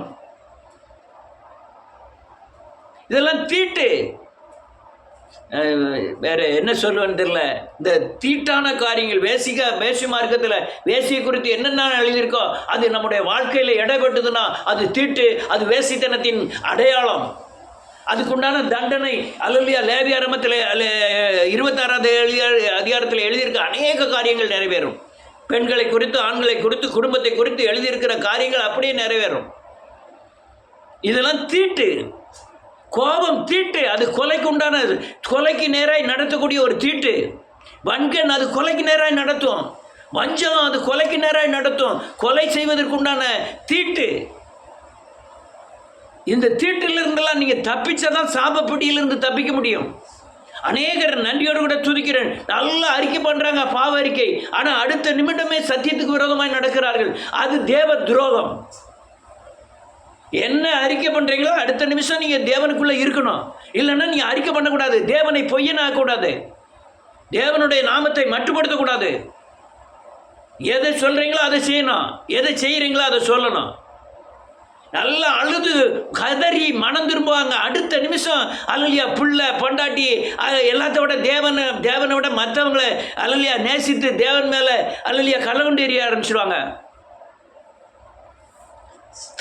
இதெல்லாம் தீட்டு. வேற என்ன சொல்லுவேன்னு தெரியல. இந்த தீட்டான காரியங்கள் வேசி மார்க்கத்தில் வேசியை குறித்து என்னென்ன எழுதியிருக்கோ அது நம்முடைய வாழ்க்கையில் இடைப்பட்டதுன்னா அது தீட்டு. அது வேசித்தனத்தின் அடையாளம். அதுக்குண்டான தண்டனை அல்லையா லேவியராமத்தில் 26வது அதிகாரத்தில் எழுதியிருக்க அநேக காரியங்கள் நிறைவேறும். பெண்களை குறித்து, ஆண்களை குறித்து, குடும்பத்தை குறித்து எழுதியிருக்கிற காரியங்கள் அப்படியே நிறைவேறும். இதெல்லாம் தீட்டு. கோபம் தீட்டு. அது கொலைக்கு உண்டானது. கொலைக்கு நேராய் நடத்தக்கூடிய ஒரு தீட்டு. வன்கண் அது கொலைக்கு நேராய் நடத்தும். வஞ்சம் அது கொலைக்கு நேராய் நடத்தும். கொலை செய்வதற்குண்டான தீட்டு. இந்த தீட்டிலிருந்தெல்லாம் நீங்கள் தப்பிச்சாதான் சாபப்பிடியிலிருந்து தப்பிக்க முடியும். அநேகர் நன்றியோடு கூட துதிக்கிறேன், நல்லா அறிக்கை பண்ணுறாங்க, பாவ அறிக்கை. ஆனால் அடுத்த நிமிடமே சத்தியத்துக்கு விரோதமாய் நடக்கிறார்கள். அது தேவ துரோகம். என்ன அறிக்கை பண்ணுறீங்களோ அடுத்த நிமிஷம் நீங்கள் தேவனுக்குள்ளே இருக்கணும். இல்லைன்னா நீங்கள் அறிக்கை பண்ணக்கூடாது, தேவனை பொய்யனாகக்கூடாது, தேவனுடைய நாமத்தை மட்டுப்படுத்தக்கூடாது. எதை சொல்கிறீங்களோ அதை செய்யணும், எதை செய்கிறீங்களோ அதை சொல்லணும். நல்லா அழுது கதறி மனம் திரும்புவாங்க. அடுத்த நிமிஷம் அல்லையா பிள்ளை பொண்டாட்டி எல்லாத்த விட தேவனை விட மற்றவங்களை அல்லையா நேசித்து தேவன் மேலே அல்லையா கள்ளவுண்டு எறிய ஆரம்பிச்சிடுவாங்க.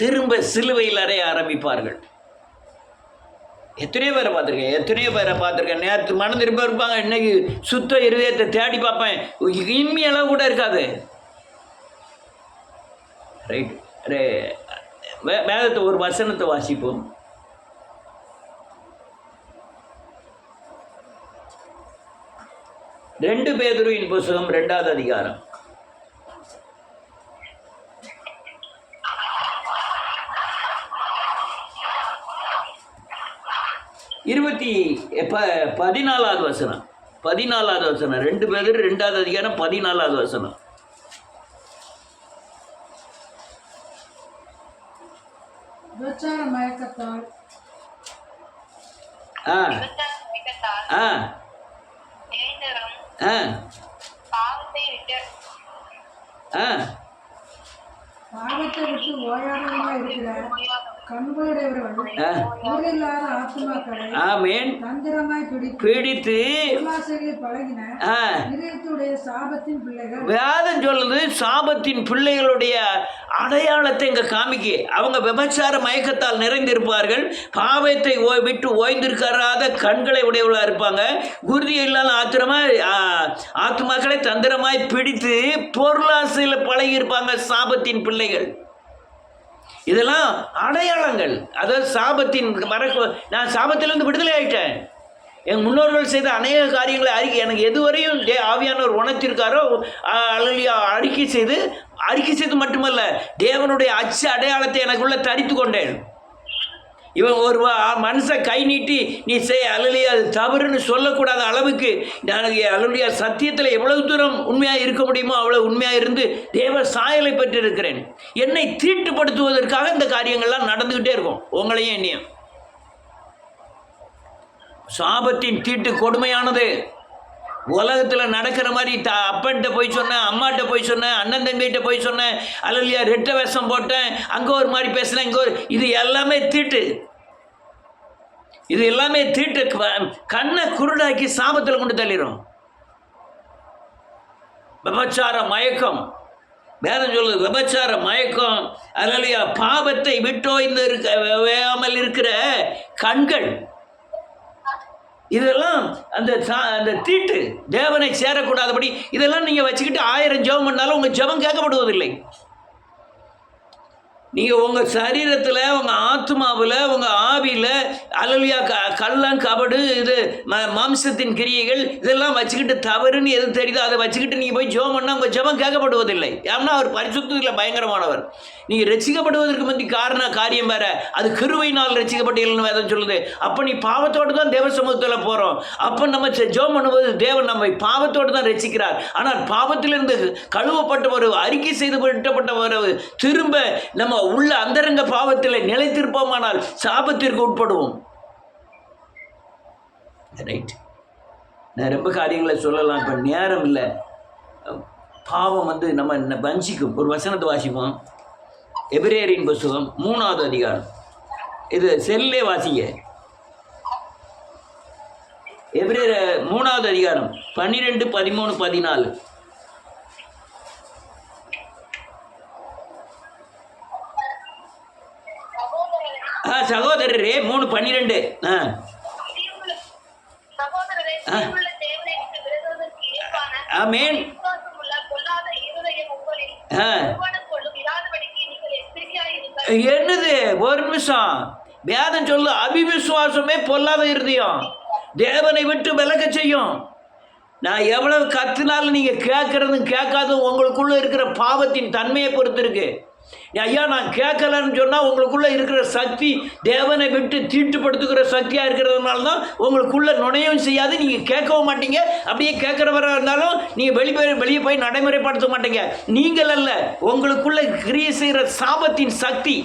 திரும்ப சிலுவையில் அறைய ஆரம்பிப்பார்கள். எத்தனையோ பேரை பார்த்துருக்கேன். நேற்று மனம் திரும்ப இருப்பாங்க, இன்னைக்கு சுத்த இருதயத்தை தேடி பார்ப்பேன், இம்மி அளவு கூட இருக்காது. ரைட், வேதத்தை ஒரு வசனத்தை வாசிப்போம். ரெண்டு பேதுருவின் புத்தகம் 2வது அதிகாரம் 14வது வசனம். 14வது வசனம். 2 பேதுரு 2வது அதிகாரம் 14வது வசனம்.
பாவத்தை விட்டு ஓயாதவர்களாய் இருக்கிற கண்களுடையவர்கள் ஊரில்லாத ஆத்துமாக்களை தந்திரமாய் பிடித்து பழகின இதயத்துடைய சாபத்தின் பிள்ளைகள்.
வேதம் சொல்லுது சாபத்தின் பிள்ளைகளுடைய அடையாளத்தை இங்க காமிக்க. அவங்க விபச்சார மயக்கத்தால் நிறைந்திருப்பார்கள், பாவத்தை விட்டு ஓய்ந்திருக்காத கண்களை உடையவர்களாக இருப்பாங்க, குருதி இல்லாத ஆத்துமாக்களை தந்திரமாய் பிடித்து பொருளாசையில் பழகி இருப்பாங்க சாபத்தின் பிள்ளைகள். இதெல்லாம் அடையாளங்கள். அதாவது சாபத்தின் நான் சாபத்திலிருந்து விடுதலை ஆயிட்டேன். எங்கள் முன்னோர்கள் செய்த அநேக காரியங்களை எனக்கு எதுவரையும் ஆவியானவர் உணர்த்திருக்காரோ அறிக்கை செய்து மட்டுமல்ல, தேவனுடைய அச்சு அடையாளத்தை எனக்குள்ள தரித்து கொண்டேன். இவன் ஒரு மனுஷன் கை நீட்டி நீ செய் அல்லலியா அது தவறுன்னு சொல்லக்கூடாத அளவுக்கு நான் அல்லலியா சத்தியத்தில் எவ்வளவு தூரம் உண்மையாக இருக்க முடியுமோ அவ்வளோ உண்மையாக இருந்து தேவ சாயலை பெற்றிருக்கிறேன். என்னை தீட்டுப்படுத்துவதற்காக இந்த காரியங்கள்லாம் நடந்துக்கிட்டே இருக்கும், உங்களையும் என்னையும். சாபத்தின் தீட்டு கொடுமையானது. உலகத்தில் நடக்கிற மாதிரி அப்பன்கிட்ட போய் சொன்னேன், அம்மாட்ட போய் சொன்னேன், அண்ணன் தம்பிகிட்ட போய் சொன்னேன், அல்லையா ரெட்டை வேஷம் போட்டேன், அங்கே ஒரு மாதிரி பேசினேன், இங்கே இது எல்லாமே தீட்டு. இது எல்லாமே தீட்டு. கண்ணை குருடாக்கி சாபத்தில் கொண்டு தள்ளிடும். விபச்சார மயக்கம். வேதம் சொல்லுது விபச்சார மயக்கம், அல்லையா பாவத்தை விட்டோய்ந்து வேகாமல் இருக்கிற கண்கள். இதெல்லாம் அந்த தீட்டு தேவனை சேரக்கூடாதபடி இதெல்லாம் நீங்கள் வச்சுக்கிட்டு 1000 ஜெபம் பண்ணாலும் உங்கள் ஜெபம் கேட்கப்படுவதில்லை. நீங்கள் உங்கள் சரீரத்தில், உங்கள் ஆத்மாவில், உங்கள் ஆவியில் அல்லலியா கள்ளம் கபடு இது மாம்சத்தின் கிரியைகள் இதெல்லாம் வச்சுக்கிட்டு தவறுன்னு எது தெரியுதோ அதை வச்சுக்கிட்டு நீங்கள் போய் ஜெபம் பண்ணால் உங்கள் ஜெபம் கேட்கப்படுவதில்லை. ஏன்னா அவர் பரிசுத்தத்தில் பயங்கரமானவர். நீங்கள் ரசிக்கப்படுவதற்கு முந்தி காரியம் வேறு, அது கிருபையினால் ரசிக்கப்பட்டீங்கன்னு வேதம் சொல்லுது. அப்போ நீ பாவத்தோடு தான் தேவ சமூகத்தில் போகிறோம். அப்போ நம்ம ஜெபம் பண்ணும்போது தேவன் நம்மை பாவத்தோடு தான் ரசிக்கிறார். ஆனால் பாவத்திலிருந்து கழுவப்பட்டவர், அறிக்கை செய்து விட்டப்பட்டவர் திரும்ப நம்ம உள்ள அந்தரங்க பாவத்தில் நிலைத்திருப்போமானால் சாபத்திற்கு உட்படுவோம். ரைட். நான் ரொம்ப காரியங்களை சொல்லலாம், இப்போ நேரம் இல்லை. பாவம் நம்ம வஞ்சிக்கும். ஒரு வசனத்தை வாசிப்போம். எபிரேயரின் புத்தகம் 3வது அதிகாரம். இது செல்லே வாசிங்க. எபிரேயர் 3வது அதிகாரம் 12, 13, 14. சகோதரரே 3:12. ஆமென். என்னது? ஒரு நிமிஷம். வேதம் சொல்லு அவிவிசுவாசமே பொல்லாத இருதயம் தேவனை விட்டு விலக செய்யும். நான் எவ்வளவு கத்துனாலும் நீங்கள் கேட்கறதும் கேட்காதும் உங்களுக்குள்ளே இருக்கிற பாவத்தின் தன்மையை பொறுத்து இருக்கு. ஐயா நான் கேட்கலன்னு சொன்னால் உங்களுக்குள்ளே இருக்கிற சக்தி தேவனை விட்டு தீட்டுப்படுத்துகிற சக்தியாக இருக்கிறதுனால தான் உங்களுக்குள்ளே நுழையவும் செய்யாது, நீங்கள் கேட்கவும் மாட்டீங்க. அப்படியே கேட்குறவராக இருந்தாலும் நீங்கள் வெளியே போய் நடைமுறைப்படுத்த மாட்டீங்க. நீங்கள் அல்ல, உங்களுக்குள்ளே கிரியை செய்கிற சாபத்தின் சக்தி,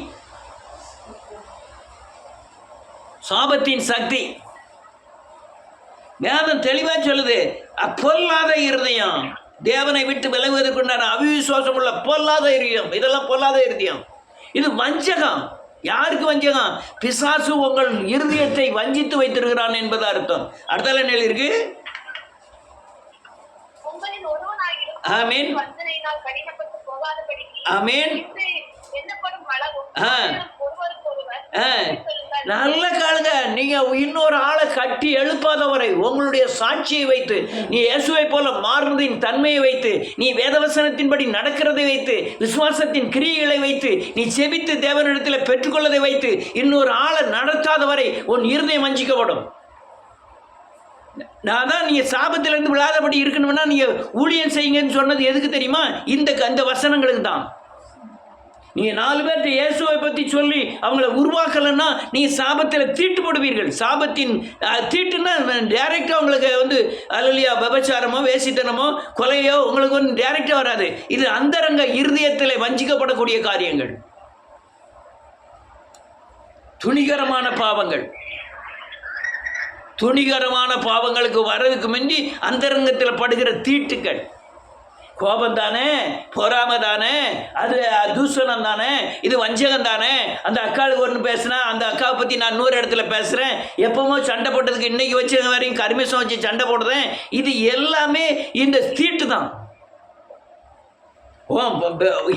சாபத்தின் சக்தி. வேதம் தெளிவாக சொல்லுது, பொல்லாத இருதயம், தேவனை விட்டு விலகுவதற்குண்டான அவிசுவாசம் உள்ள பொல்லாத இருதயம், இதெல்லாம் பொல்லாத இருதயம். இது வஞ்சகம். யாருக்கு வஞ்சகம்? பிசாசு உங்கள் இருதயத்தை வஞ்சித்து வைத்திருக்கிறான் என்பது அர்த்தம். அடுத்தால என்ன இருக்கு? ஆமீன் ஆமீன். நல்ல காலுங்க. நீங்க இன்னொரு ஆளை கட்டி எழுப்பாதவரை உங்களுடைய சாட்சியை வைத்து, நீ இயேசுவை போல மாறுவதின் தன்மையை வைத்து, நீ வேதவசனத்தின்படி நடக்கிறதை வைத்து, விசுவாசத்தின் கிரியைகளை வைத்து, நீ செபித்து தேவனிடத்தில் பெற்றுக்கொள்ளதை வைத்து இன்னொரு ஆளை நடத்தாதவரை உன் இருதயம் வஞ்சிக்கப்படும். நான் தான் நீங்கள் சாபத்திலிருந்து விழாதபடி இருக்கணும்னா நீங்கள் ஊழியம் செய்யுங்கன்னு சொன்னது எதுக்கு தெரியுமா? இந்த வசனங்களுக்கு தான். நீங்கள் 4 பேர்கிட்ட இயேசுவை பற்றி சொல்லி அவங்கள உருவாக்கலைன்னா நீங்கள் சாபத்தில் தீட்டுப்படுவீர்கள். சாபத்தின் தீட்டுன்னா டைரெக்டாக அவங்களுக்கு அல்லையா விபச்சாரமோ வேசித்தனமோ கொலையோ உங்களுக்கு டைரெக்டாக வராது. இது அந்தரங்க இருதயத்தில் வஞ்சிக்கப்படக்கூடிய காரியங்கள், துணிகரமான பாவங்கள். துணிகரமான பாவங்களுக்கு வர்றதுக்கு முந்தி அந்தரங்கத்தில் படுகிற தீட்டுக்கள், கோபம் தானே, பொறாமை தானே, அது தூஷணம் தானே, இது வஞ்சகம் தானே. அந்த அக்காளுக்கு ஒன்று பேசுனா அந்த அக்காவை பற்றி நான் இன்னொரு இடத்துல பேசுகிறேன், எப்பவுமோ சண்டை போட்டதுக்கு இன்றைக்கி வச்சு வரையும் கருமிசம் வச்சு சண்டை போடுறேன். இது எல்லாமே இந்த தீட்டு தான்.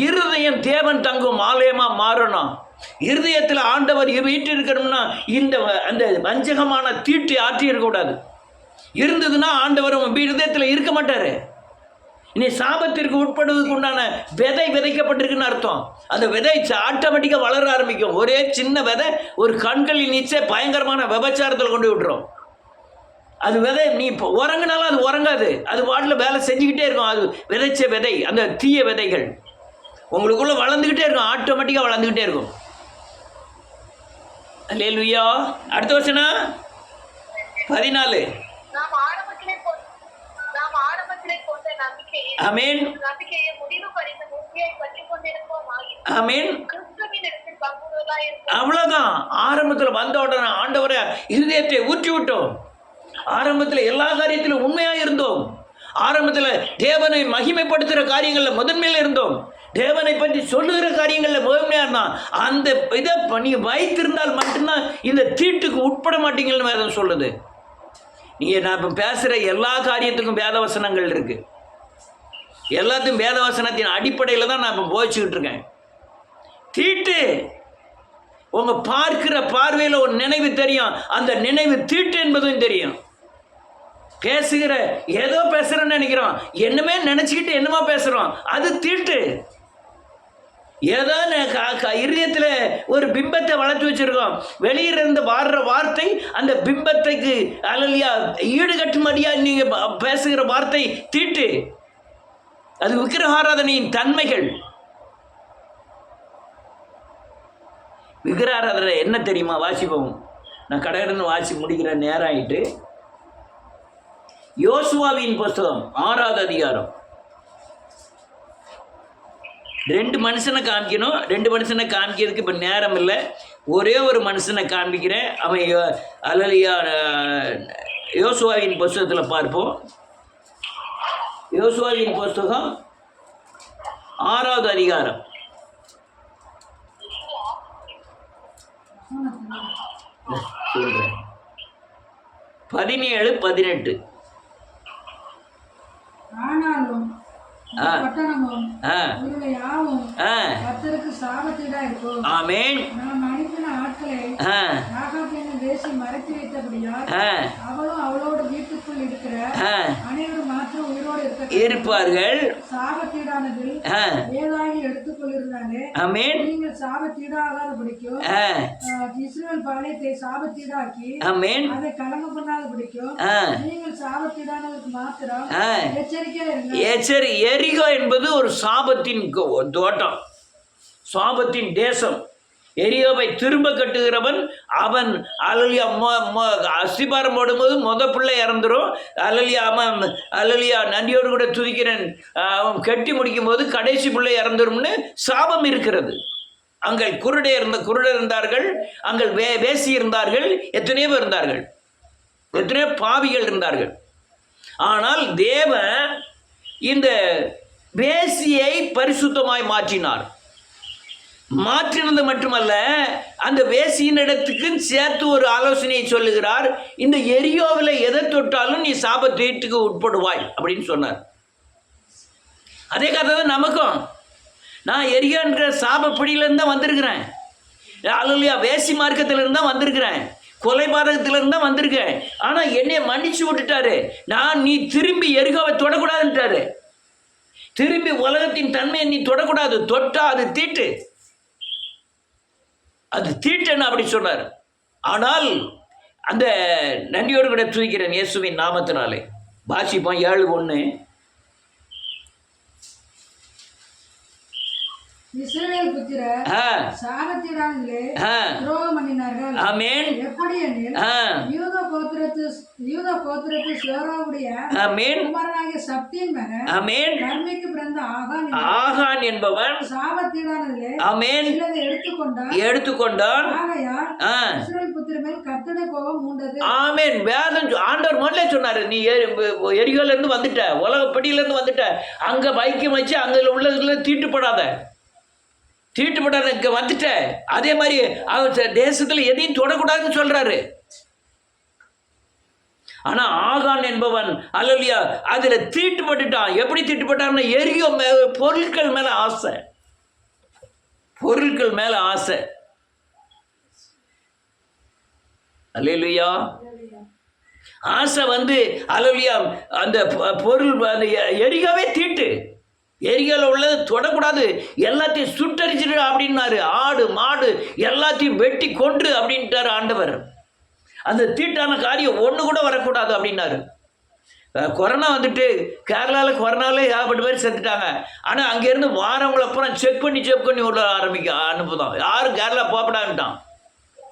இருதயம் தேவன் தங்கும் ஆலயமாக மாறணும். இருதயத்தில் ஆண்டவர் வீட்டு இருக்கணும்னா அந்த வஞ்சகமான தீட்டு ஆற்றி இருக்கக்கூடாது. இருந்ததுன்னா ஆண்டவர் இருதயத்தில் இருக்க மாட்டார். இனி சாபத்திற்கு உட்படுவதற்கு உண்டான விதை விதைக்கப்பட்டிருக்குன்னு அர்த்தம். அந்த விதை ஆட்டோமேட்டிக்காக வளர ஆரம்பிக்கும். ஒரே சின்ன விதை ஒரு கண்களில் நீச்சே பயங்கரமான விபச்சாரத்தில் கொண்டு விட்டுரும். அது விதை நீ இப்போ உறங்கினாலும் அது உறங்காது, அது வாட்டில் வேலை செஞ்சுக்கிட்டே இருக்கும். அது விதைச்ச விதை, அந்த தீய விதைகள் உங்களுக்குள்ளே வளர்ந்துக்கிட்டே இருக்கும், ஆட்டோமேட்டிக்காக வளர்ந்துக்கிட்டே இருக்கும். அல்லேலூயா. அடுத்த வசனம் 14. ஆமென் ஆமென். அவ்வளவுதான். ஆரம்பத்தில் வந்த உடனே ஆண்டவரை இருதயத்தை ஊற்றி விட்டோம். ஆரம்பத்தில் எல்லா காரியத்திலும் உண்மையாக இருந்தோம். ஆரம்பத்தில் தேவனை மகிமைப்படுத்துகிற காரியங்களில் முதன்மையில் இருந்தோம். தேவனை பற்றி சொல்லுகிற காரியங்களில் முதன்மையாக இருந்தான். அந்த இதை நீங்கள் வைத்திருந்தால் மட்டும்தான் இந்த தீட்டுக்கு உட்பட மாட்டீங்கன்னு வேதம் சொல்லுது. நீங்கள் நான் இப்போ பேசுகிற எல்லா காரியத்துக்கும் வேதவசனங்கள் இருக்குது. எல்லாத்தையும் வேதவசனத்தின் அடிப்படையில் தான் நான் இப்போ போதிச்சுக்கிட்டு இருக்கேன். தீட்டு உங்கள் பார்க்கிற பார்வையில் ஒரு நினைவு தெரியும், அந்த நினைவு தீட்டு என்பதும் தெரியும். பேசுகிற ஏதோ பேசுகிறேன்னு நினைக்கிறோம், என்னமே நினச்சிக்கிட்டு என்னமா பேசுகிறோம், அது தீட்டு. ஏதோ இருதயத்தில் ஒரு பிம்பத்தை வளர்த்து வச்சுருக்கோம், வெளியிலிருந்து வாடுற வார்த்தை அந்த பிம்பத்தைக்கு அல்லையா ஈடுகட்டும்படியாக நீங்கள் பேசுகிற வார்த்தை தீட்டு. அது விக்கிரகாராதனையின் தன்மைகள். விக்கிரகாராதனை என்ன தெரியுமா? வாசிப்போம். நான் கடையிலிருந்து வாசி முடிக்கிற நேரம் ஆகிட்டு. யோசுவாவின் புஸ்தகம் 6வது அதிகாரம். 2 மனுஷனை காமிக்கணும். 2 மனுஷனை காமிக்கிறதுக்கு இப்போ நேரம் இல்லை. ஒரே ஒரு மனுஷனை காண்பிக்கிறேன். அவன் அல்லையா யோசுவாவின் புஸ்தகத்தில் பார்ப்போம். யோசுவாவின் புஸ்தகம் 6வது அதிகாரம். சொல்றேன் 17, 18.
ஆனாலும் பட்டணமும் இவர்கள் யாவும் கர்த்தருக்கு சாபத்தீடா இருக்கும்.
ஆமென்.
நாம் அனுப்பின மக்களை
ஆ
ராகாப் என்னும் வேசி மறைத்து வைத்தபடியால்
ஆ
அவளும் அவளோட வீட்டுக்குள் இருக்கிற
ஆ
அனைவரும் மாத்திரம் உயிரோடு
இருப்பார்கள்.
சாபத்தீடானதில்
ஆ
ஏதாகி எடுத்துக்கொள்ளிருந்தாலே
ஆமென்.
நீங்கள் சாபத்தீடாகாத பிடிக்கும்
ஆ
இஸ்ரவேல் பாளையத்தை சாபத்தீடாக்கி
ஆமென்.
அதை கலங்க பண்ணாத பிடிக்கும்
ஆ
நீங்கள் சாபத்தீடானதுக்கு மாத்திரம்
ஆ
எச்சரிக்கையா இருங்க.
சரி, எரிகோ என்பது ஒரு சாபத்தின் தோட்டம், சாபத்தின் தேசம். எரியோவை திரும்ப கட்டுகிறவன் அவன் அலலியா அஸ்திபாரம் போடும்போது பிள்ளை இறந்துடும். அலலியா நன்றியோடு கூட துதிக்கிறேன். அவன் கட்டி முடிக்கும் போது கடைசி பிள்ளை இறந்துரும்னு சாபம் இருக்கிறது. அங்கே குருடர் இருந்தார்கள், அங்கே வேசி இருந்தார்கள், எத்தனையோ பேர் இருந்தார்கள், எத்தனையோ பாவிகள் இருந்தார்கள். ஆனால் தேவன் இந்த வேசியை பரிசுத்தமாய் மாற்றினார். மாற்றினது மட்டுமல்ல, அந்த வேசியின் இடத்துக்கு சேர்த்து ஒரு ஆலோசனையை சொல்லுகிறார். இந்த எரியோவில் எதை தொட்டாலும் நீ சாபத்தீட்டுக்கு உட்படுவாய் அப்படின்னு சொன்னார். அதே கதை தான் நமக்கும். நான் எரியோன்ற சாப பிடியிலேருந்து தான் வந்திருக்கிறேன். அல்லையா, வேசி மார்க்கத்திலிருந்து தான் வந்திருக்கிறேன், கொலைபாதகத்திலிருந்து தான் வந்திருக்கேன். ஆனால் என்னை மன்னிச்சு விட்டுட்டாரு. நீ திரும்பி எரிகோவை தொடக்கூடாதுன்ட்டாரு. திரும்பி உலகத்தின் தன்மையை நீ தொடக்கூடாது, தொட்டா அது தீட்டு, அது தீட்டுன்னு அப்படி சொன்னார். ஆனால் அந்த நன்றியோடு கூட துதிக்கிறேன் இயேசுவின் நாமத்தினாலே. வாசிப்போம் 7:1.
இஸ்ரவேல் புத்திரர் சாபத்தீடானதிலே துரோகம் பண்ணினார்கள்.
ஆமென்.
எப்படி எனில் யூதா கோத்திரத்து சேராவுடைய குமாரனாகிய சப்தியின் மகன் கர்மிக்கு பிறந்த ஆகான் என்பவன் சாபத்தீடானதிலே சிலதை எடுத்துக்கொண்டான். ஆகையால் இஸ்ரவேல் புத்திரர் மேல் கர்த்தருடைய கோபம் மூண்டது.
ஆமென். வேதம் ஆண்டவர் முதல்ல சொன்னாரு, நீ எரிகோல இருந்து வந்துட்ட, உலகப்படியில இருந்து வந்துட்ட, அங்க வைக்கம் வச்சு அங்க உள்ளதுல தீட்டுப்படாத இங்கே வந்துட்ட. அதே மாதிரி அவர் தேசத்தில் எதையும் தொடக்கூடாதுன்னு சொல்றாரு. ஆனா ஆகான் என்பவன் அல்லையா அதுல தீட்டுப்பட்டுட்டான். எப்படி தீட்டுப்பட்டான்னு, எரியோ பொருட்கள் மேல ஆசை, பொருட்கள் மேல ஆசை. அல்லேலூயா. ஆசை அல்லையா அந்த பொருள், அந்த எரிகோவே தீட்டு. எரிகோல உள்ளது தொடக்கூடாது, எல்லாத்தையும் சுட்டரிச்சிடு அப்படின்னாரு. ஆடு மாடு எல்லாத்தையும் வெட்டி கொன்று அப்படின்ட்டாரு ஆண்டவர். அந்த தீட்டான காரியம் ஒன்று கூட வரக்கூடாது அப்படின்னாரு. கொரோனா வந்துட்டு கேரளாவில் கொரோனாவில் ஏகப்பட்ட பேர் செத்துட்டாங்க. ஆனால் அங்கேருந்து வாரவங்களை அப்புறம் செக் பண்ணி உள்ள அனுப்புதான். யாரும் கேரளா போகப்படான்ட்டான்,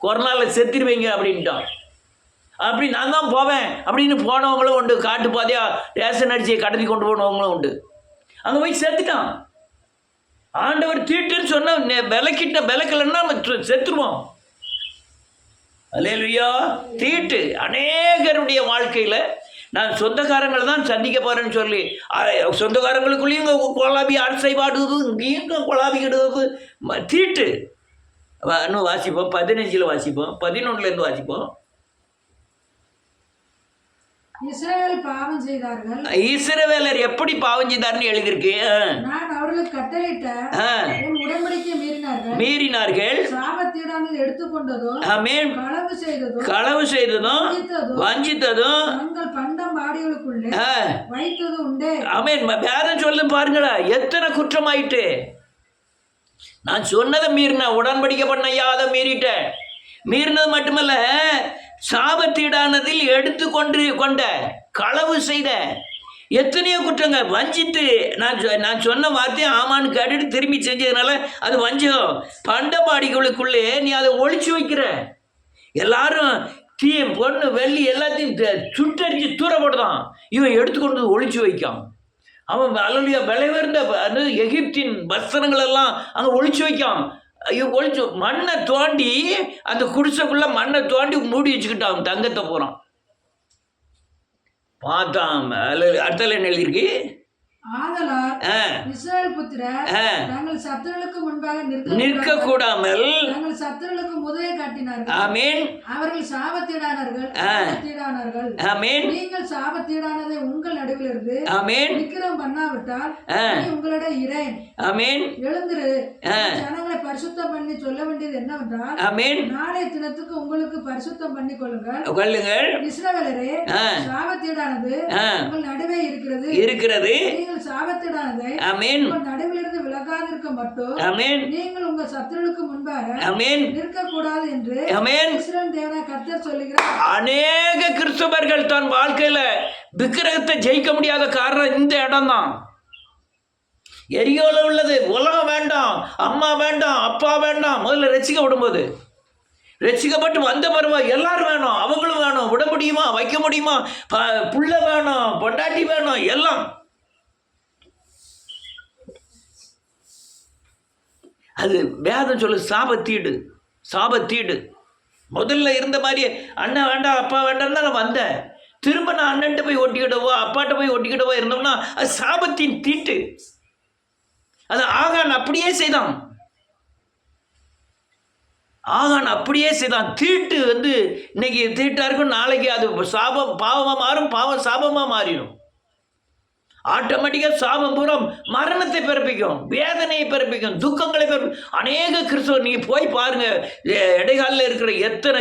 கொரோனாவில் செத்துருவீங்க அப்படின்ட்டான். அப்படி நான் தான் போவேன் அப்படின்னு போனவங்களும் உண்டு. காட்டு பாதையாக ரேஷன் அரிசியை கடத்தி கொண்டு போனவங்களும் உண்டு. அங்கே போய் செத்துட்டான். ஆண்டவர் தீட்டுன்னு சொன்ன விளக்கலன்னா நம்ம செத்துருவோம். அல்லேலூயா. தீட்டு அநேகருடைய வாழ்க்கையில் நான் சொந்தக்காரங்களை தான் சந்திக்க போகிறேன்னு சொல்லி சொந்தக்காரங்களுக்குள்ளேயும் இங்கே குழாபி அசைபாடுது, இங்கேயும் குழாபிக்கிடுது, தீட்டு. இன்னும் வாசிப்போம், 15 வாசிப்போம், 11 வாசிப்போம். இஸ்ரவேலர் எப்படி பாவம் செய்தார்னு எழுதியிருக்கு.
நான் அவர்களுக்கு கட்டளையிட்ட உடன்படிக்கை மீறினார்கள், சாபத்தீடானதை எடுத்துக்கொண்டதும், ஆமென், களவு செய்ததும் வஞ்சித்ததும் தங்கள் பண்டம் பாடிகளுக்குள்ளே வைத்தது உண்டே. ஆமென்.
வேதம் சொல்லு பாருங்களா, எத்தனை குற்றமாயிட்டு. நான் சொன்னதை மீறின, உடன்படிக்கை பண்ணையாத மீறிட்டேன். மீறினது மட்டுமல்ல, சாபத்தீடானதில் கொண்ட களவு செய்த எத்தனையோ குற்றங்கள், வஞ்சித்து நான் சொன்ன வார்த்தையை ஆமான்னு கேட்டுட்டு திரும்பி செஞ்சதுனால அது வஞ்சகம். பண்டபாடிகளுக்குள்ளே நீ அதை ஒழிச்சு வைக்கிற. எல்லாரும் பொண்ணு வெள்ளி எல்லாத்தையும் சுட்டரிச்சு தூரப்படுதான், இவன் எடுத்துக்கொண்டு ஒழிச்சு வைக்கான். அவன் அல்லையா விலை உயர்ந்த எகிப்தின் வஸ்திரங்கள் எல்லாம் அங்கே ஒழிச்சு வைக்கான். ஒழிச்சு மண்ணை தோண்டி அந்த குடிசைக்குள்ள மண்ணை தோண்டி மூடி வச்சுக்கிட்டான், தங்கத்தை போகிறான். பார்த்தான். அடுத்தல என்ன எழுதியிருக்கு, நிற்க கூடாமல் சத்துருவுக்கு முதலை காட்டினார்கள். ஆமென். அவர்கள் சாபத்தீடானார்கள். ஆமென். நீங்கள் சாபத்தீடானதை உங்கள் நடுவில் இருந்து ஆமென் விக்கிரம் பண்ணாவிட்டால் உங்களிடம் இரேன். ஆமென். எழுந்திரு, ஜனங்களை
பரிசுத்தம் பண்ணி சொல்ல வேண்டியது என்னவென்றால்,
ஆமென்.
நாளை தினத்துக்கு உங்களுக்கு பரிசுத்தம் பண்ணி கொள்ளுங்கள். இஸ்ரவேலரே, சாபத்தீடானது உங்கள் நடுவே இருக்கிறது. நீங்கள் சாபத்தீடானதை உங்கள் நடுவிலிருந்து விலகாதிருக்க மட்டும் நீங்கள் உங்கள் சத்துருவுக்கு முன்பாக நிற்கக்கூடாது என்று இஸ்ரவேல் தேவனாகிய கர்த்தர் சொல்லுகிறார்.
அநேக கிறிஸ்தவர்கள் தன் வாழ்க்கையில விக்கிரகத்தை ஜெயிக்க முடியாத காரணம் இந்த இடம் தான். எரியோல உள்ளது உலகம் வேண்டாம், அம்மா வேண்டாம், அப்பா வேண்டாம். முதல்ல ரசிக்க விடும்போது ரசிக்கப்பட்டு வந்த பருவம் எல்லாரும் வேணும், அவங்களும் வேணும். விட முடியுமா, வைக்க முடியுமா? புள்ள வேணும், பொண்டாட்டி வேணும், எல்லாம். அது வேதம் சொல்லு, சாபத்தீடு. முதல்ல இருந்த மாதிரியே அண்ணன் வேண்டாம், அப்பா வேண்டாம் தான் நான் வந்தேன். திரும்ப நான் அண்ணன்ட்ட போய் ஒட்டிக்கிடவோ, அப்பாட்ட போய் ஒட்டிக்கிடவோ இருந்தோம்னா அது சாபத்தின் தீட்டு. அது ஆகான் அப்படியே செய்தான். தீட்டு இன்னைக்கு தீட்டா இருக்கும், நாளைக்கு அது சாபம் பாவமா மாறும், பாவம் சாபமா மாறிடும். ஆட்டோமேட்டிக்காக சாபம் பூரம் மரணத்தை பிறப்பிக்கும், வேதனையை பிறப்பிக்கும், துக்கங்களை பிறப்பிக்கும். அநேக கிறிஸ்தவர் நீங்கள் போய் பாருங்க, இடைக்காலில் இருக்கிற எத்தனை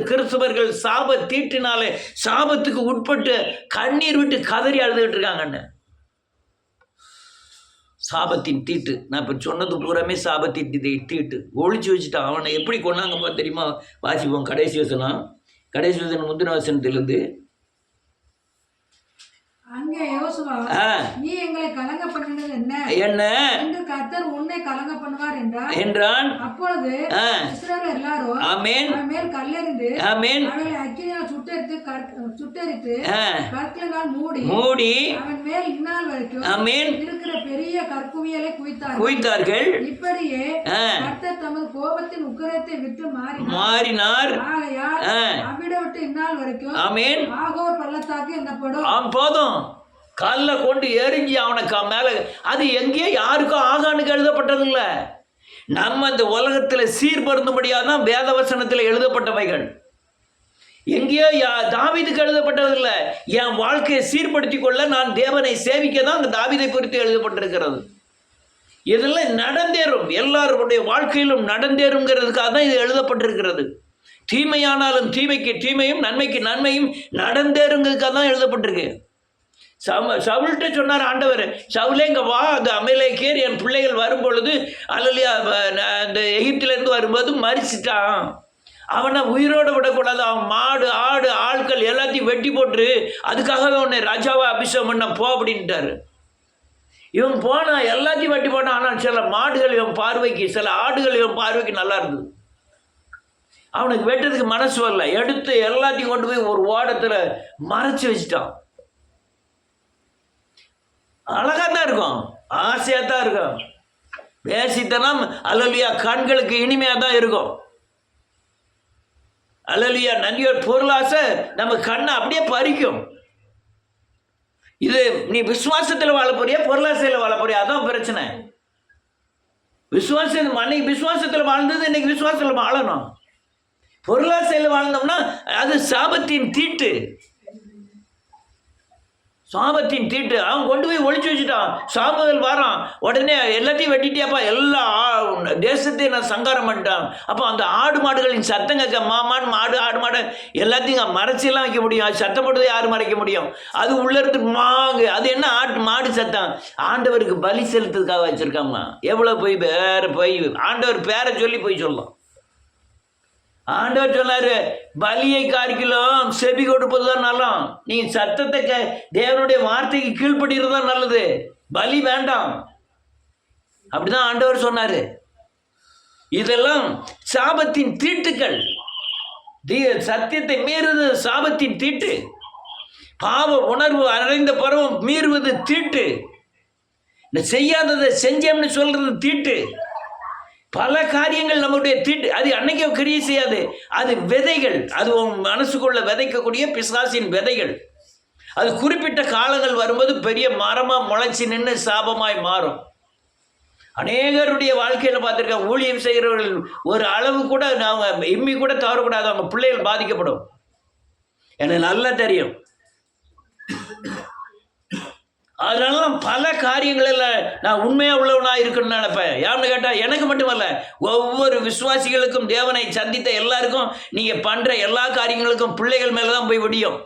கிறிஸ்தவர்கள் சாப தீட்டினாலே சாபத்துக்கு உட்பட்டு கண்ணீர் விட்டு கதறி அழுதுகிட்டு இருக்காங்கன்னு. சாபத்தின் தீட்டு. நான் இப்போ சொன்னது பூராமே சாபத்தின் தீட்டு. ஒழிச்சு வச்சுட்டான். அவனை எப்படி கொண்டாங்கப்பா தெரியுமா? வாசிப்போம் கடைசி வசனம் முந்தின வசனத்திலிருந்து.
அங்கே யோசுவா, நீ எங்களை கலங்க பண்ணினது என்ன என்று கர்த்தர் உன்னை கலங்க பண்ணுவார் என்றான். அப்பொழுது இஸ்ரவேல் எல்லாரும் அவன் மேல் கல்லெறிந்து அவளை அக்கினியால் சுட்டெரித்து கற்களினால் மூடி அவன் மேல் இந்நாள் வரைக்கும் இருக்கிற பெரிய கற்குவியலை குவித்தார்கள். இப்படியே கர்த்தர் தமது கோபத்தின் உக்கிரத்தை விட்டு மாறினார். ஆகையால் அவ்விடம் விட்டு இந்நாள் வரைக்கும் ஆகோர் பள்ளத்தாக்கு என்னப்படும்.
போதும், கல்ல கொண்டு எரிஞ்சு அவனுக்கு மேல, அது எங்கேயோ யாருக்கும் ஆகானுக்கு எழுதப்பட்டதில்ல. நம்ம இந்த உலகத்தில் சீர்படுத்தும்படியாதான் வேதவசனத்தில் எழுதப்பட்டவைகள். எங்கேயோ தாவீதுக்கு எழுதப்பட்டதில்லை. என் வாழ்க்கையை சீர்படுத்தி கொள்ள நான் தேவனை சேவிக்க தான் அந்த தாவீதை குறித்து எழுதப்பட்டிருக்கிறது. இதெல்லாம் நடந்தேறும், எல்லாருடைய வாழ்க்கையிலும் நடந்தேறுங்கிறதுக்காக தான் இது எழுதப்பட்டிருக்கிறது. தீமையானாலும் தீமைக்கு தீமையும் நன்மைக்கு நன்மையும் நடந்தேறுங்கிறதுக்காக தான் எழுதப்பட்டிருக்கு. சவுல்கிட்ட சொன்னார் ஆண்டவர், சவுலே இங்கே வா, அந்த அமலேக்கியர் என் பிள்ளைகள் வரும் பொழுது அல்லையா அந்த எகிப்திலேருந்து வரும்போது மரிச்சிட்டான், அவனை உயிரோடு விடக்கூடாது, அவன் மாடு ஆடு ஆட்கள் எல்லாத்தையும் வெட்டி போட்டு அதுக்காகவே உன்னை ராஜாவை அபிஷேகம் பண்ண போ அப்படின்ட்டாரு. இவன் போனான், எல்லாத்தையும் வெட்டி போனான். ஆனால் சில மாடுகள் இவன் பார்வைக்கு, சில ஆடுகள் இவன் பார்வைக்கு நல்லா இருந்தது. அவனுக்கு வெட்டுறதுக்கு மனசு வரல, எடுத்து எல்லாத்தையும் கொண்டு போய் ஒரு ஓடத்தில் மறைச்சி வச்சுட்டான். அழகாக தான் இருக்கும், ஆசையாக தான் இருக்கும், பேசித்தனம் அல்லலியா கண்களுக்கு இனிமையாக தான் இருக்கும். அல்லலியா நன்றியோர் பொருளாசை நம்ம கண்ணை அப்படியே பறிக்கும். இது நீ விசுவாசத்தில் வாழ போறியா, பொருளாசையில் வாழ போறியா? அதான் பிரச்சனை. அன்னைக்கு விசுவாசத்தில் வாழ்ந்தது, இன்னைக்கு விசுவாசத்தில் வாழணும். பொருளாசையில் வாழ்ந்தோம்னா அது சாபத்தின் தீட்டு. அவன் கொண்டு போய் ஒழிச்சு வச்சுட்டான். சாமுவேல் வாரான், உடனே எல்லாத்தையும் வெட்டிட்டியாப்பா, எல்லா தேசத்தையும் நான் சங்காரம் பண்ணிட்டான். அப்போ அந்த ஆடு மாடுகளின் சத்தம் கேட்க, மாமான் மாடு ஆடு மாடு எல்லாத்தையும் மறைச்சியெல்லாம் வைக்க முடியும், அது சத்தம் போடுறது யார் மறைக்க முடியும்? அது உள்ள இருந்து மாங்கு, அது என்ன மாடு சத்தம்? ஆண்டவருக்கு பலி செலுத்துறதுக்காக வச்சிருக்காமா. எவ்வளோ போய் ஆண்டவர் பேரை சொல்லி போய் சொல்லலாம். ஆண்டவர் சொன்னாரு, பலியை காரிக்கலாம் செவி கொடுப்பது தான் நல்லம். நீ சத்தத்தை தேவனுடைய வார்த்தைக்கு கீழ்படுகிறது தான் நல்லது, பலி வேண்டாம். அப்படிதான் ஆண்டவர் சொன்னாரு. இதெல்லாம் சாபத்தின் தீட்டுக்கள். சத்தியத்தை மீறுவது சாபத்தின் தீட்டு. பாவ உணர்வு அடைந்த பருவம் மீறுவது தீட்டு. செய்யாததை செஞ்சோம்னு சொல்றது தீட்டு. பல காரியங்கள் நம்முடைய தீட்டு. அது அன்னைக்கு கிரியை செய்யாது, அது விதைகள். அது உன் மனசுக்குள்ள விதைக்கக்கூடிய பிசாசின் விதைகள். அது குறிப்பிட்ட காலங்கள் வரும்போது பெரிய மரமாக முளைச்சி நின்று சாபமாய் மாறும். அநேகருடைய வாழ்க்கையில் பார்த்துருக்கேன், ஊழியம் செய்கிறவர்கள் ஒரு அளவு கூட அவங்க இம்மி கூட தவறக்கூடாது, அவங்க பிள்ளைகள் பாதிக்கப்படும். எனக்கு நல்லா தெரியும். அதனால பல காரியங்களில் நான் உண்மையாக உள்ளவனாக இருக்கணும்னு நினைப்பேன். யாருன்னு கேட்டால் எனக்கு மட்டுமல்ல, ஒவ்வொரு விசுவாசிகளுக்கும், தேவனை சந்தித்த எல்லாருக்கும் நீங்கள் பண்ணுற எல்லா காரியங்களுக்கும் பிள்ளைகள் மேலே தான் போய் முடியும்.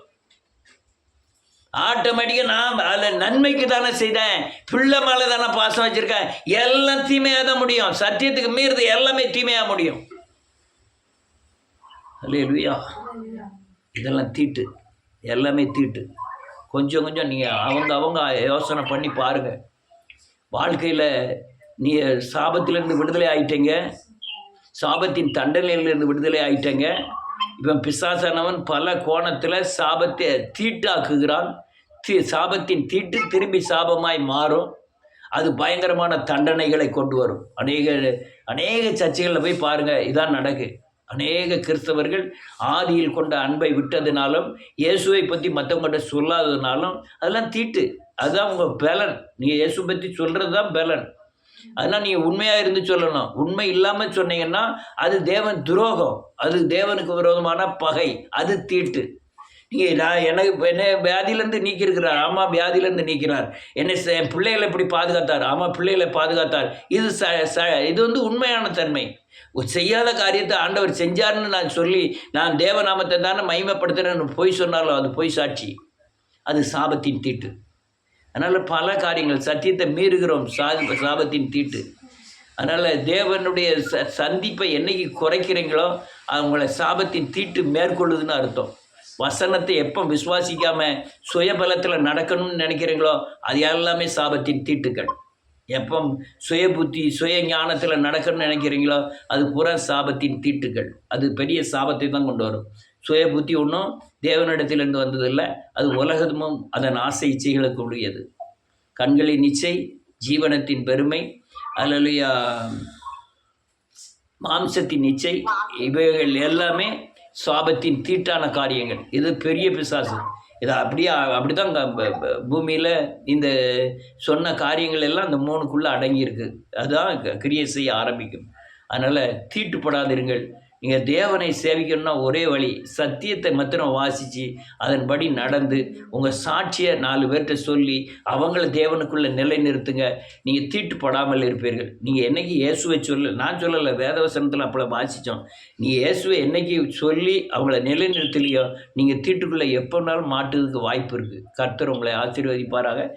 ஆட்டோமேட்டிக்காக நான் அதில் நன்மைக்கு தானே செய்தேன், பிள்ளை மேலே தானே பாசம் வச்சுருக்கேன், எல்லாம் தீமையாக தான் முடியும். சத்தியத்துக்கு மீறது எல்லாமே தீமையாக முடியும். அல்லேலூயா. இதெல்லாம் தீட்டு, எல்லாமே தீட்டு. கொஞ்சம் கொஞ்சம் நீங்கள் அவங்க யோசனை பண்ணி பாருங்கள். வாழ்க்கையில் நீங்கள் சாபத்திலேருந்து விடுதலை ஆகிட்டீங்க, சாபத்தின் தண்டனையிலிருந்து விடுதலை ஆகிட்டீங்க. இப்போ பிசாசானவன் பல கோணத்தில் சாபத்தை தீட்டாக்குகிறான். சாபத்தின் தீட்டு திரும்பி சாபமாய் மாறும். அது பயங்கரமான தண்டனைகளை கொண்டு வரும். அநேக சர்ச்சைகளில் போய் பாருங்கள், இதான் நடக்கு. அநேக கிறிஸ்தவர்கள் ஆதியில் கொண்ட அன்பை விட்டதுனாலும், இயேசுவை பற்றி மற்றவங்கள்ட்ட சொல்லாததுனாலும், அதெல்லாம் தீட்டு. அதுதான் உங்கள் பலன். நீங்கள் இயேசு பற்றி சொல்கிறது தான் பலன். அதனால் நீங்கள் உண்மையாக இருந்து சொல்லணும். உண்மை இல்லாமல் சொன்னீங்கன்னா அது தேவன் துரோகம், அது தேவனுக்கு விரோதமான பகை, அது தீட்டு. நீங்கள் என்ன வியாதியிலேருந்து நீக்கியிருக்கிறார், ஆமாம் வியாதியிலேருந்து நீக்கிறார். என் பிள்ளைகளை இப்படி பாதுகாத்தார், ஆமாம் பிள்ளைகளை பாதுகாத்தார். இது வந்து உண்மையான தன்மை. செய்யாத காரியத்தை ஆண்டவர் செஞ்சார்னு நான் சொல்லி நான் தேவநாமத்தை தானே மகிமைப்படுத்துகிறேன்னு பொய் சொன்னாலும் அது பொய் சாட்சி, அது சாபத்தின் தீட்டு. அதனால் பல காரியங்கள் சத்தியத்தை மீறுகிறோம், சாபத்தின் தீட்டு. அதனால் தேவனுடைய சந்திப்பை என்னைக்கு குறைக்கிறீங்களோ அவங்கள சாபத்தின் தீட்டு மேற்கொள்ளுதுன்னு அர்த்தம். வசனத்தை எப்போ விசுவாசிக்காமல் சுயபலத்தில் நடக்கணும்னு நினைக்கிறீங்களோ அது எல்லாமே சாபத்தின் தீட்டுக்கள். எப்போ சுய புத்தி சுய ஞானத்தில் நடக்கணும்னு நினைக்கிறீங்களோ அது பூரா சாபத்தின் தீட்டுக்கள். அது பெரிய சாபத்தை தான் கொண்டு வரும். சுய புத்தி ஒன்றும் தேவனிடத்திலிருந்து வந்ததில்லை, அது உலகமும் அதன் ஆசை இச்சைகளுக்கு உரியது. கண்களின் இச்சை, ஜீவனத்தின் பெருமை, அல்லேலூயா, மாம்சத்தின் இச்சை, இவைகள் எல்லாமே சாபத்தின் தீட்டான காரியங்கள். இது பெரிய பிசாசு. இது அப்படி தான் பூமியில் இந்த சொன்ன காரியங்கள் எல்லாம் இந்த 3க்குள்ளே அடங்கியிருக்கு. அதுதான் கிரியை செய்ய ஆரம்பிக்கும். அதனால் தீட்டுப்படாதிருங்கள். நீங்கள் தேவனை சேவிக்கணும்னா ஒரே வழி, சத்தியத்தை மாத்திரம் வாசித்து அதன்படி நடந்து உங்கள் சாட்சியை 4 பேர்கிட்ட சொல்லி அவங்கள தேவனுக்குள்ளே நிலைநிறுத்துங்க. நீங்கள் தீட்டுப்படாமல் இருப்பீர்கள். நீங்கள் என்றைக்கு இயேசுவை நான் சொல்லலை, வேதவசனத்தில் அப்போ வாசித்தோம். நீங்கள் இயேசுவை என்றைக்கு சொல்லி அவங்கள நிலைநிறுத்தலையோ நீங்கள் தீட்டுக்குள்ளே எப்போனாலும் மாட்டுறதுக்கு வாய்ப்பு இருக்குது. கர்த்தர் உங்களை ஆசீர்வதிப்பாராக.